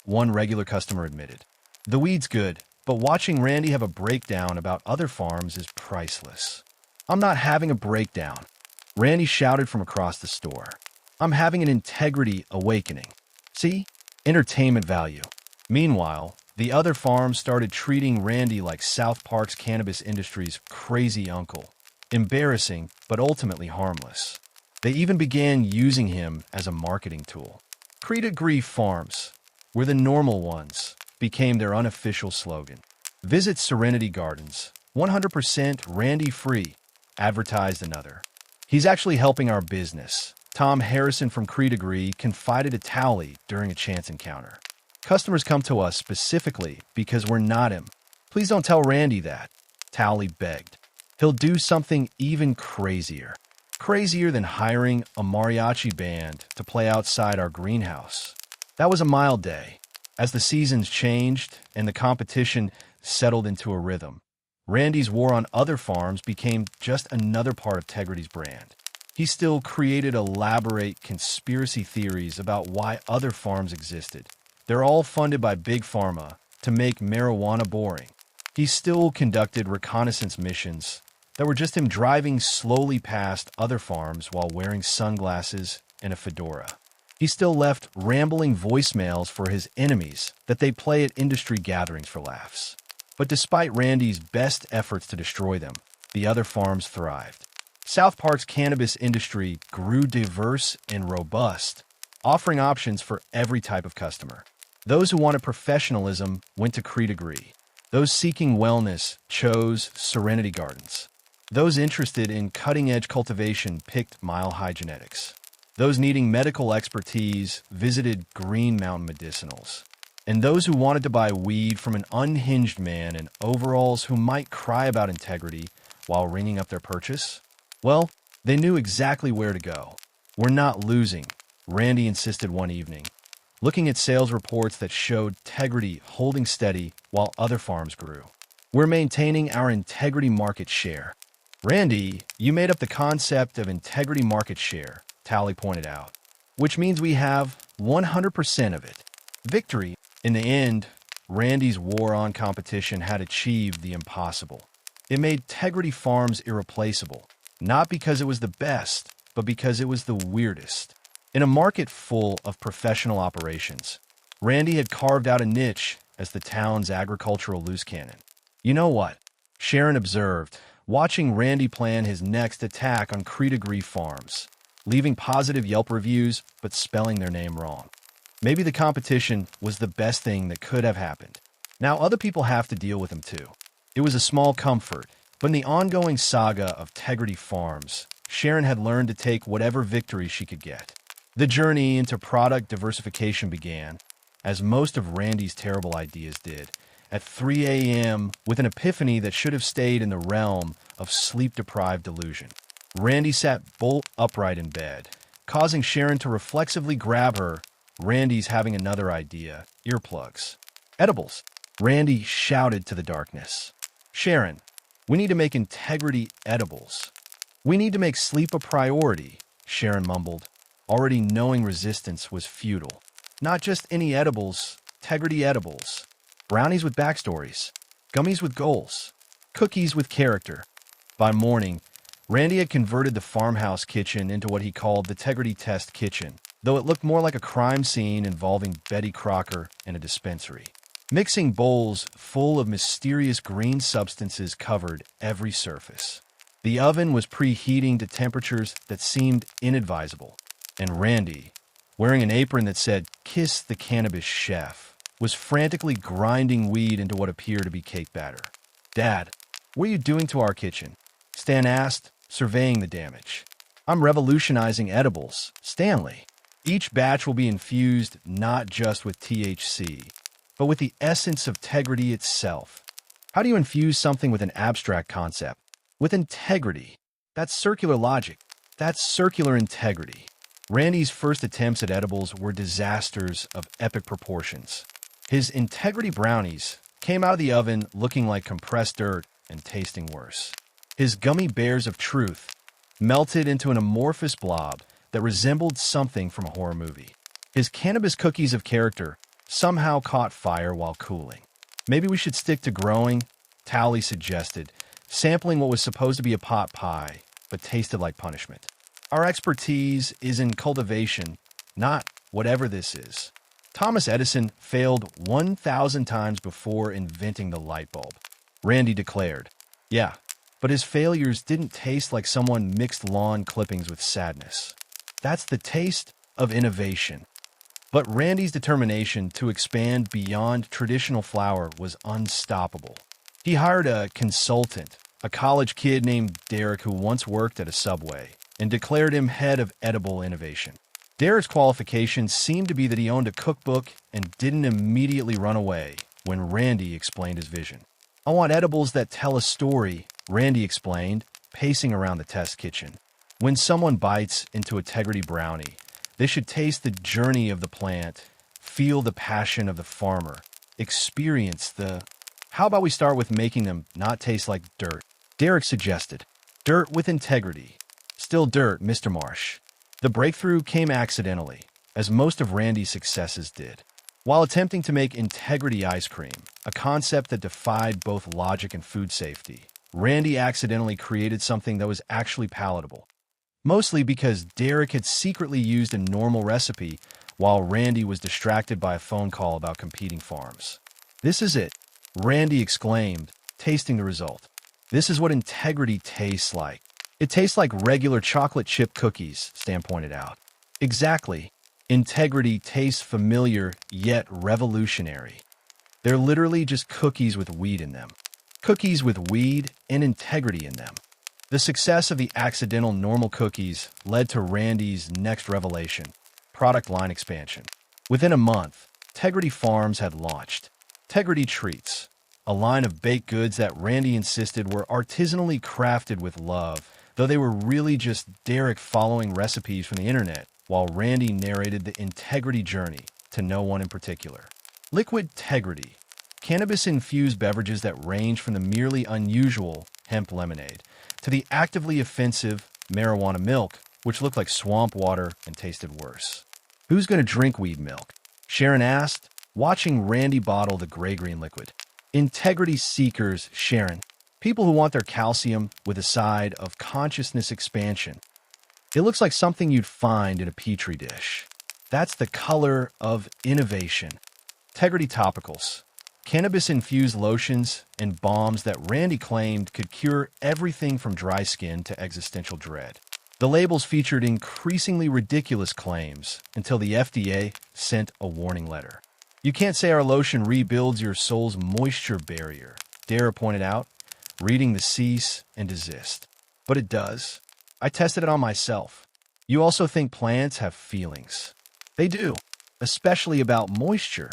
one regular customer admitted. The weed's good, but watching Randy have a breakdown about other farms is priceless. I'm not having a breakdown, Randy shouted from across the store. I'm having an integrity awakening. See? Entertainment value. Meanwhile, the other farms started treating Randy like South Park's cannabis industry's crazy uncle. Embarrassing, but ultimately harmless. They even began using him as a marketing tool. Tegridy Farms, we're the normal ones, became their unofficial slogan. Visit Serenity Gardens, 100% Randy free, advertised another. He's actually helping our business. Tom Harrison from Tegridy confided to Towley during a chance encounter. Customers come to us specifically because we're not him. Please don't tell Randy that, Towley begged. He'll do something even crazier. Crazier than hiring a mariachi band to play outside our greenhouse. That was a mild day. As the seasons changed and the competition settled into a rhythm, Randy's war on other farms became just another part of Tegridy's brand. He still created elaborate conspiracy theories about why other farms existed. They're all funded by Big Pharma to make marijuana boring. He still conducted reconnaissance missions that were just him driving slowly past other farms while wearing sunglasses and a fedora. He still left rambling voicemails for his enemies that they play at industry gatherings for laughs. But despite Randy's best efforts to destroy them, the other farms thrived. South Park's cannabis industry grew diverse and robust, offering options for every type of customer. Those who wanted professionalism went to Tegridy. Those seeking wellness chose Serenity Gardens. Those interested in cutting-edge cultivation picked Mile High Genetics. Those needing medical expertise visited Green Mountain Medicinals. And those who wanted to buy weed from an unhinged man in overalls who might cry about integrity while ringing up their purchase, well, they knew exactly where to go. We're not losing, Randy insisted one evening, looking at sales reports that showed Tegridy holding steady while other farms grew. We're maintaining our integrity market share. Randy, you made up the concept of integrity market share, Towley pointed out, which means we have 100% of it. Victory. In the end, Randy's war on competition had achieved the impossible. It made Tegridy Farms irreplaceable, not because it was the best, but because it was the weirdest. In a market full of professional operations, Randy had carved out a niche as the town's agricultural loose cannon. You know what? Sharon observed, watching Randy plan his next attack on Tegridy Farms, leaving positive Yelp reviews but spelling their name wrong. Maybe the competition was the best thing that could have happened. Now other people have to deal with him too. It was a small comfort, but in the ongoing saga of Tegridy Farms, Sharon had learned to take whatever victory she could get. The journey into product diversification began, as most of Randy's terrible ideas did, at 3 a.m. with an epiphany that should have stayed in the realm of sleep-deprived delusion. Randy sat bolt upright in bed, causing Sharon to reflexively grab her. Randy's having another idea. Earplugs. Edibles. Randy shouted to the darkness. Sharon, we need to make Tegridy edibles. We need to make sleep a priority, Sharon mumbled, already knowing resistance was futile. Not just any edibles, Tegridy edibles. Brownies with backstories. Gummies with goals. Cookies with character. By morning, Randy had converted the farmhouse kitchen into what he called the Tegridy test kitchen, though it looked more like a crime scene involving Betty Crocker and a dispensary. Mixing bowls full of mysterious green substances covered every surface. The oven was preheating to temperatures that seemed inadvisable, and Randy, wearing an apron that said, "Kiss the Cannabis Chef," was frantically grinding weed into what appeared to be cake batter. "Dad, what are you doing to our kitchen?" Stan asked, surveying the damage. "I'm revolutionizing edibles, Stanley. Each batch will be infused not just with THC, but with the essence of Tegridy itself. How do you infuse something with an abstract concept? With integrity. That's circular logic. That's circular integrity." Randy's first attempts at edibles were disasters of epic proportions. His Tegridy brownies came out of the oven looking like compressed dirt and tasting worse. His gummy bears of truth melted into an amorphous blob that resembled something from a horror movie. His cannabis cookies of character somehow caught fire while cooling. "Maybe we should stick to growing," Towley suggested, sampling what was supposed to be a pot pie, but tasted like punishment. "Our expertise is in cultivation, not whatever this is." Thomas Edison failed 1,000 times before inventing the light bulb, Randy declared. "Yeah, but his failures didn't taste like someone mixed lawn clippings with sadness. That's the taste of innovation." But Randy's determination to expand beyond traditional flower was unstoppable. He hired a consultant, a college kid named Derek who once worked at a Subway, and declared him head of edible innovation. Derek's qualifications seemed to be that he owned a cookbook and didn't immediately run away when Randy explained his vision. "I want edibles that tell a story," Randy explained, pacing around the test kitchen. "When someone bites into a Tegridy brownie, they should taste the journey of the plant, feel the passion of the farmer, experience the... How about we start with making them not taste like dirt?" Derek suggested. "Dirt with integrity. Still dirt, Mr. Marsh." The breakthrough came accidentally, as most of Randy's successes did. While attempting to make Tegridy ice cream, a concept that defied both logic and food safety, Randy accidentally created something that was actually palatable. Mostly because Derek had secretly used a normal recipe while Randy was distracted by a phone call about competing farms. "This is it," Randy exclaimed, tasting the result. "This is what Tegridy tastes like." "It tastes like regular chocolate chip cookies," Stan pointed out. "Exactly. Tegridy tastes familiar yet revolutionary. They're literally just cookies with weed in them. Cookies with weed and Tegridy in them." The success of the accidental normal cookies led to Randy's next revelation, product line expansion. Within a month, Tegridy Farms had launched Tegridy Treats, a line of baked goods that Randy insisted were artisanally crafted with love, though they were really just Derek following recipes from the internet, while Randy narrated the Tegridy journey to no one in particular. Liquid Tegridy, cannabis-infused beverages that range from the merely unusual hemp lemonade to the actively offensive marijuana milk, which looked like swamp water and tasted worse. "Who's going to drink weed milk?" Sharon asked, watching Randy bottle the gray-green liquid. "Tegridy seekers, Sharon. People who want their calcium with a side of consciousness expansion. It looks like something you'd find in a petri dish. That's the color of innovation." Tegridy topicals, cannabis-infused lotions and balms that Randy claimed could cure everything from dry skin to existential dread. The labels featured increasingly ridiculous claims until the FDA sent a warning letter. "You can't say our lotion rebuilds your soul's moisture barrier," Dara pointed out, reading the cease and desist. "But it does. I tested it on myself." "You also think plants have feelings?" "They do, especially about moisture."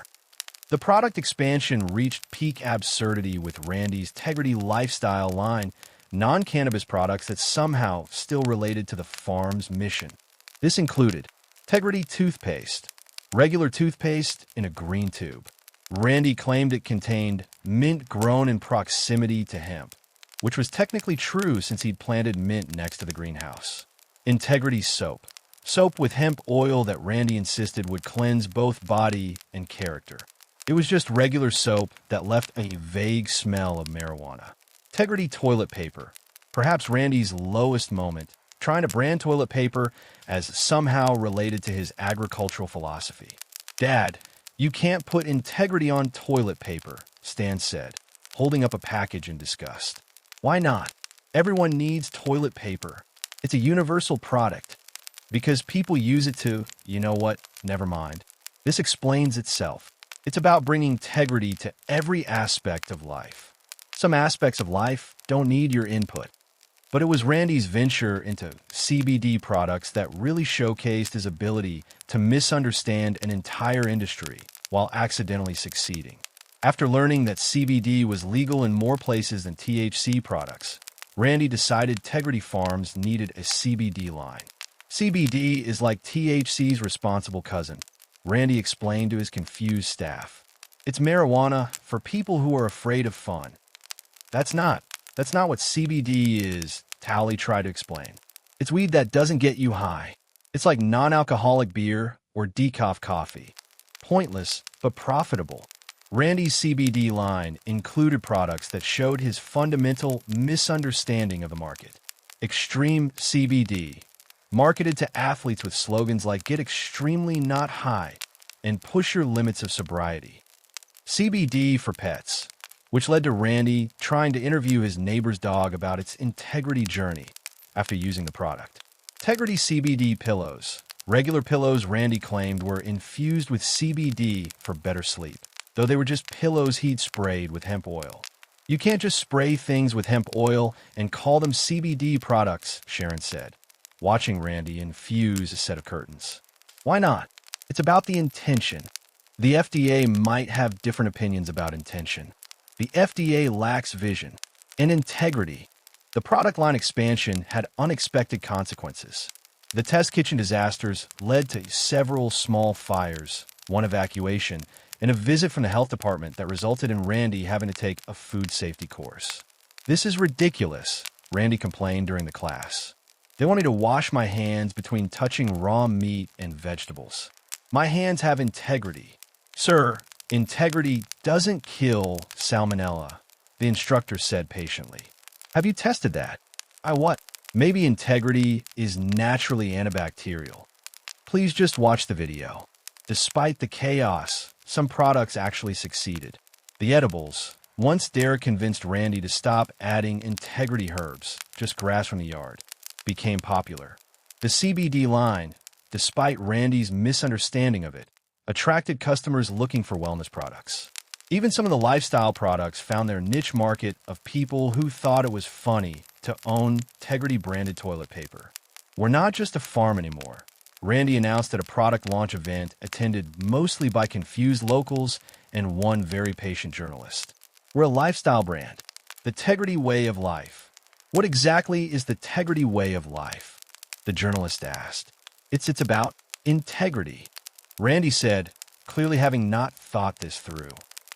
The product expansion reached peak absurdity with Randy's Tegridy lifestyle line non-cannabis products that somehow still related to the farm's mission. This included Tegridy toothpaste, regular toothpaste in a green tube. Randy claimed it contained mint grown in proximity to hemp, which was technically true since he'd planted mint next to the greenhouse. Tegridy soap. Soap with hemp oil that Randy insisted would cleanse both body and character. It was just regular soap that left a vague smell of marijuana. Tegridy toilet paper. Perhaps Randy's lowest moment, trying to brand toilet paper as somehow related to his agricultural philosophy. "Dad, you can't put Tegridy on toilet paper," Stan said, holding up a package in disgust. "Why not? Everyone needs toilet paper. It's a universal product. Because people use it to, you know what, never mind. This explains itself. It's about bringing Tegridy to every aspect of life. Some aspects of life don't need your input." But it was Randy's venture into CBD products that really showcased his ability to misunderstand an entire industry while accidentally succeeding. After learning that CBD was legal in more places than THC products, Randy decided Tegridy Farms needed a CBD line. "CBD is like THC's responsible cousin," Randy explained to his confused staff. "It's marijuana for people who are afraid of fun." That's not what CBD is," Tally tried to explain. "It's weed that doesn't get you high. It's like non-alcoholic beer or decaf coffee. Pointless, but profitable." Randy's CBD line included products that showed his fundamental misunderstanding of the market. Extreme CBD, marketed to athletes with slogans like "Get extremely not high" and "Push your limits of sobriety." CBD for pets, which led to Randy trying to interview his neighbor's dog about its Tegridy journey after using the product. Tegridy CBD pillows. Regular pillows, Randy claimed, were infused with CBD for better sleep, though they were just pillows he'd sprayed with hemp oil. "You can't just spray things with hemp oil and call them CBD products," Sharon said, watching Randy infuse a set of curtains. "Why not? It's about the intention. The FDA might have different opinions about intention. The FDA lacks vision and integrity." The product line expansion had unexpected consequences. The test kitchen disasters led to several small fires, one evacuation, and a visit from the health department that resulted in Randy having to take a food safety course. "This is ridiculous," Randy complained during the class. "They want me to wash my hands between touching raw meat and vegetables. My hands have integrity." "Sir, integrity doesn't kill salmonella," the instructor said patiently. "Have you tested that?" "I what?" "Maybe integrity is naturally antibacterial. Please just watch the video." Despite the chaos, some products actually succeeded. The edibles. Once Dare convinced Randy to stop adding Tegridy herbs, just grass from the yard, became popular. The CBD line, despite Randy's misunderstanding of it, attracted customers looking for wellness products. Even some of the lifestyle products found their niche market of people who thought it was funny to own Tegridy-branded toilet paper. "We're not just a farm anymore," Randy announced at a product launch event attended mostly by confused locals and one very patient journalist. "We're a lifestyle brand. The Tegridy way of life." "What exactly is the Tegridy way of life?" the journalist asked. It's about integrity," Randy said, clearly having not thought this through.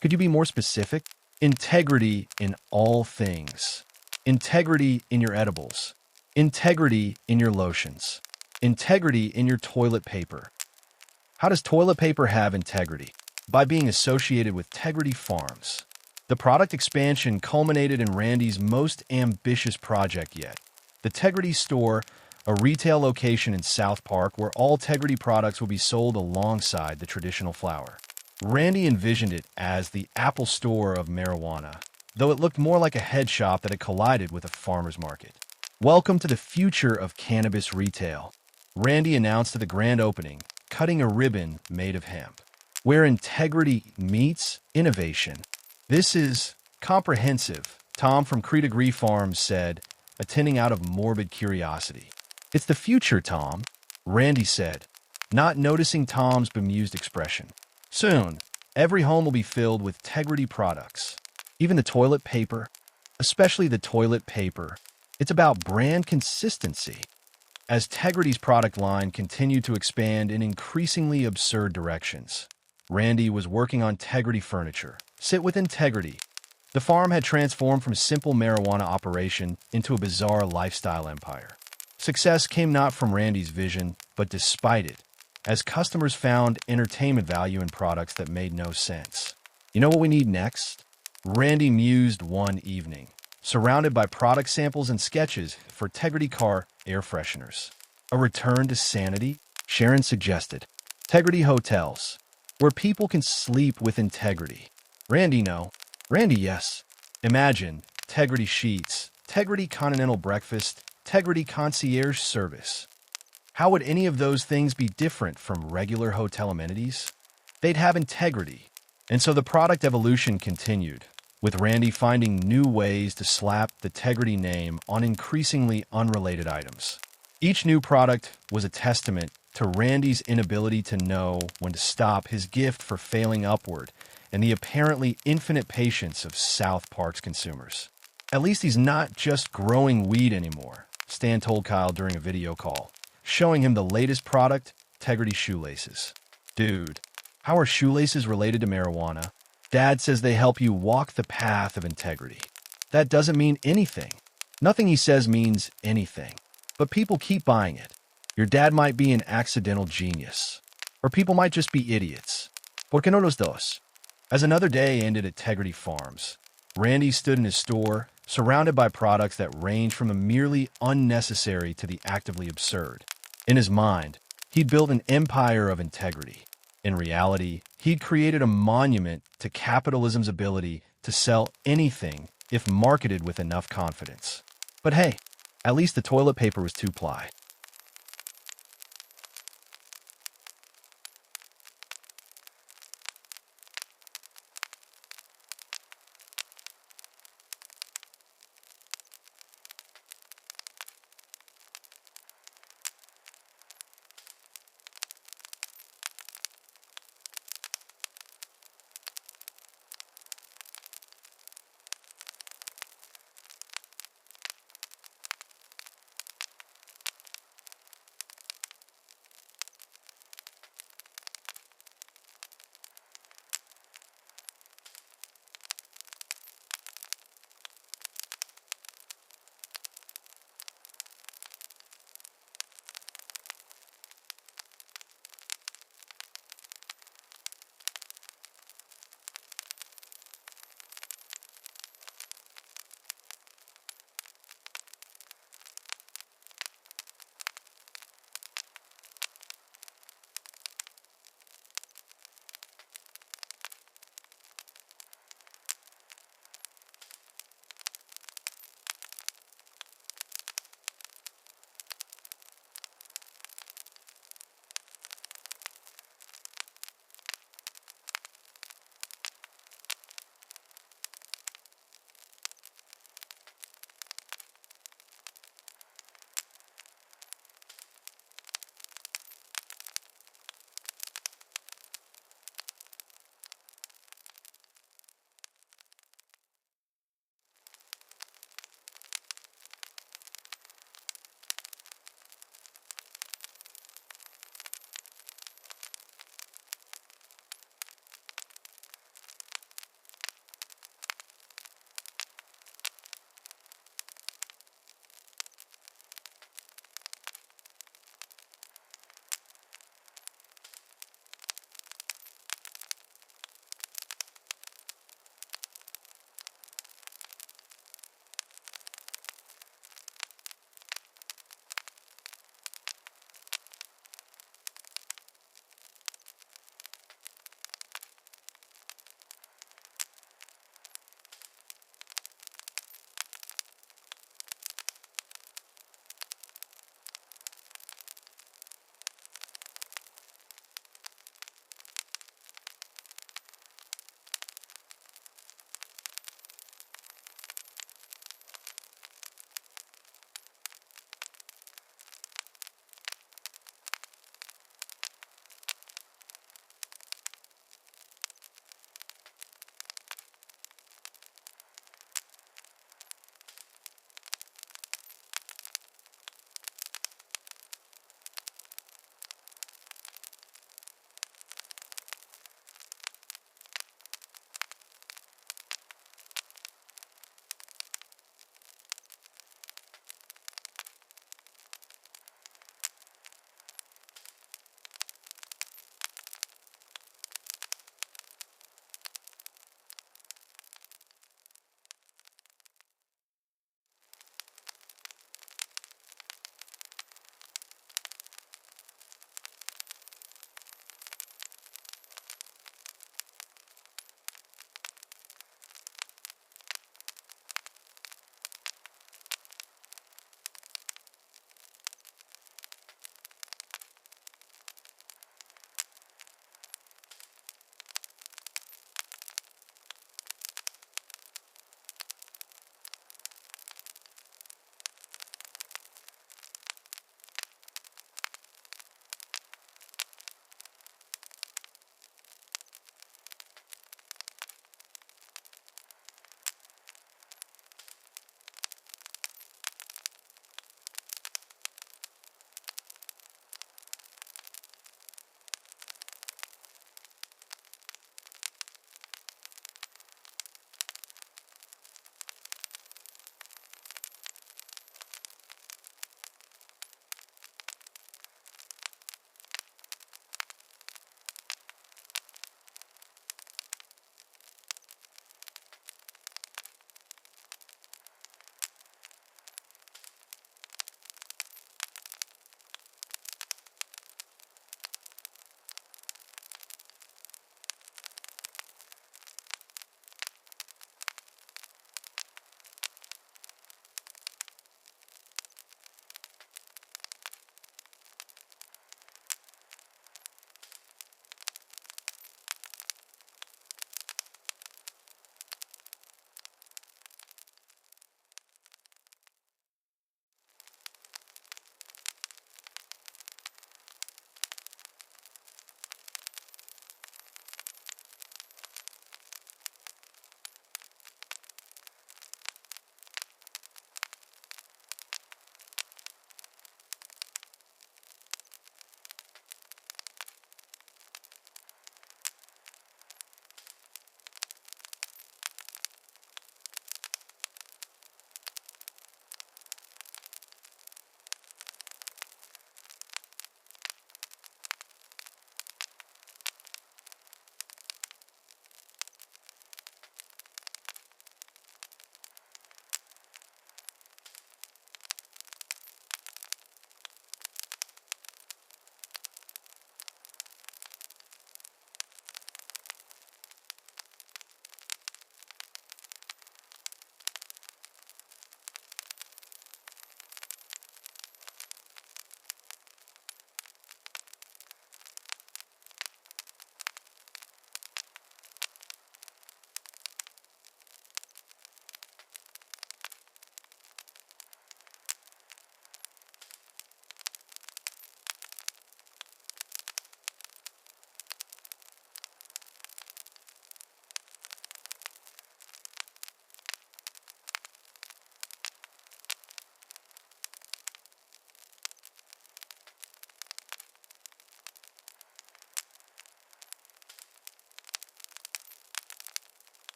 "Could you be more specific?" "Integrity in all things. Integrity in your edibles. Integrity in your lotions. Integrity in your toilet paper." How does toilet paper have integrity? By being associated with Tegridy Farms. The product expansion culminated in Randy's most ambitious project yet. The Tegridy store, a retail location in South Park where all Tegridy products will be sold alongside the traditional flower. Randy envisioned it as the Apple Store of marijuana, though it looked more like a head shop that had collided with a farmer's market. "Welcome to the future of cannabis retail," Randy announced at the grand opening, cutting a ribbon made of hemp. "Where integrity meets innovation. This is comprehensive," Tom from Tegridy Farms said, attending out of morbid curiosity. "It's the future, Tom," Randy said, not noticing Tom's bemused expression. "Soon, every home will be filled with Tegridy products. Even the toilet paper." especially the toilet paper. It's about brand consistency. As Tegridy's product line continued to expand in increasingly absurd directions, Randy was working on Tegridy Furniture. Sit with Tegridy. The farm had transformed from a simple marijuana operation into a bizarre lifestyle empire. Success came not from Randy's vision, but despite it, as customers found entertainment value in products that made no sense. You know what we need next? Randy mused one evening, surrounded by product samples and sketches for Tegridy car air fresheners. A return to sanity? Sharon suggested. Tegridy hotels, where people can sleep with integrity. Randy, no. Randy, yes. Imagine Tegridy sheets, Tegridy continental breakfast, Tegridy concierge service. How would any of those things be different from regular hotel amenities? They'd have integrity. And so the product evolution continued, with Randy finding new ways to slap the Tegridy name on increasingly unrelated items. Each new product was a testament to Randy's inability to know when to stop, his gift for failing upward, and the apparently infinite patience of South Park's consumers. At least he's not just growing weed anymore, Stan told Kyle during a video call, showing him the latest product, Tegridy shoelaces. Dude, how are shoelaces related to marijuana? Dad says they help you walk the path of integrity. That doesn't mean anything. Nothing he says means anything. But people keep buying it. Your dad might be an accidental genius. Or people might just be idiots. ¿Por qué no los dos? As another day ended at Tegridy Farms, Randy stood in his store, surrounded by products that range from the merely unnecessary to the actively absurd. In his mind, he'd built an empire of integrity. In reality, he'd created a monument to capitalism's ability to sell anything if marketed with enough confidence. But hey, at least the toilet paper was 2-ply.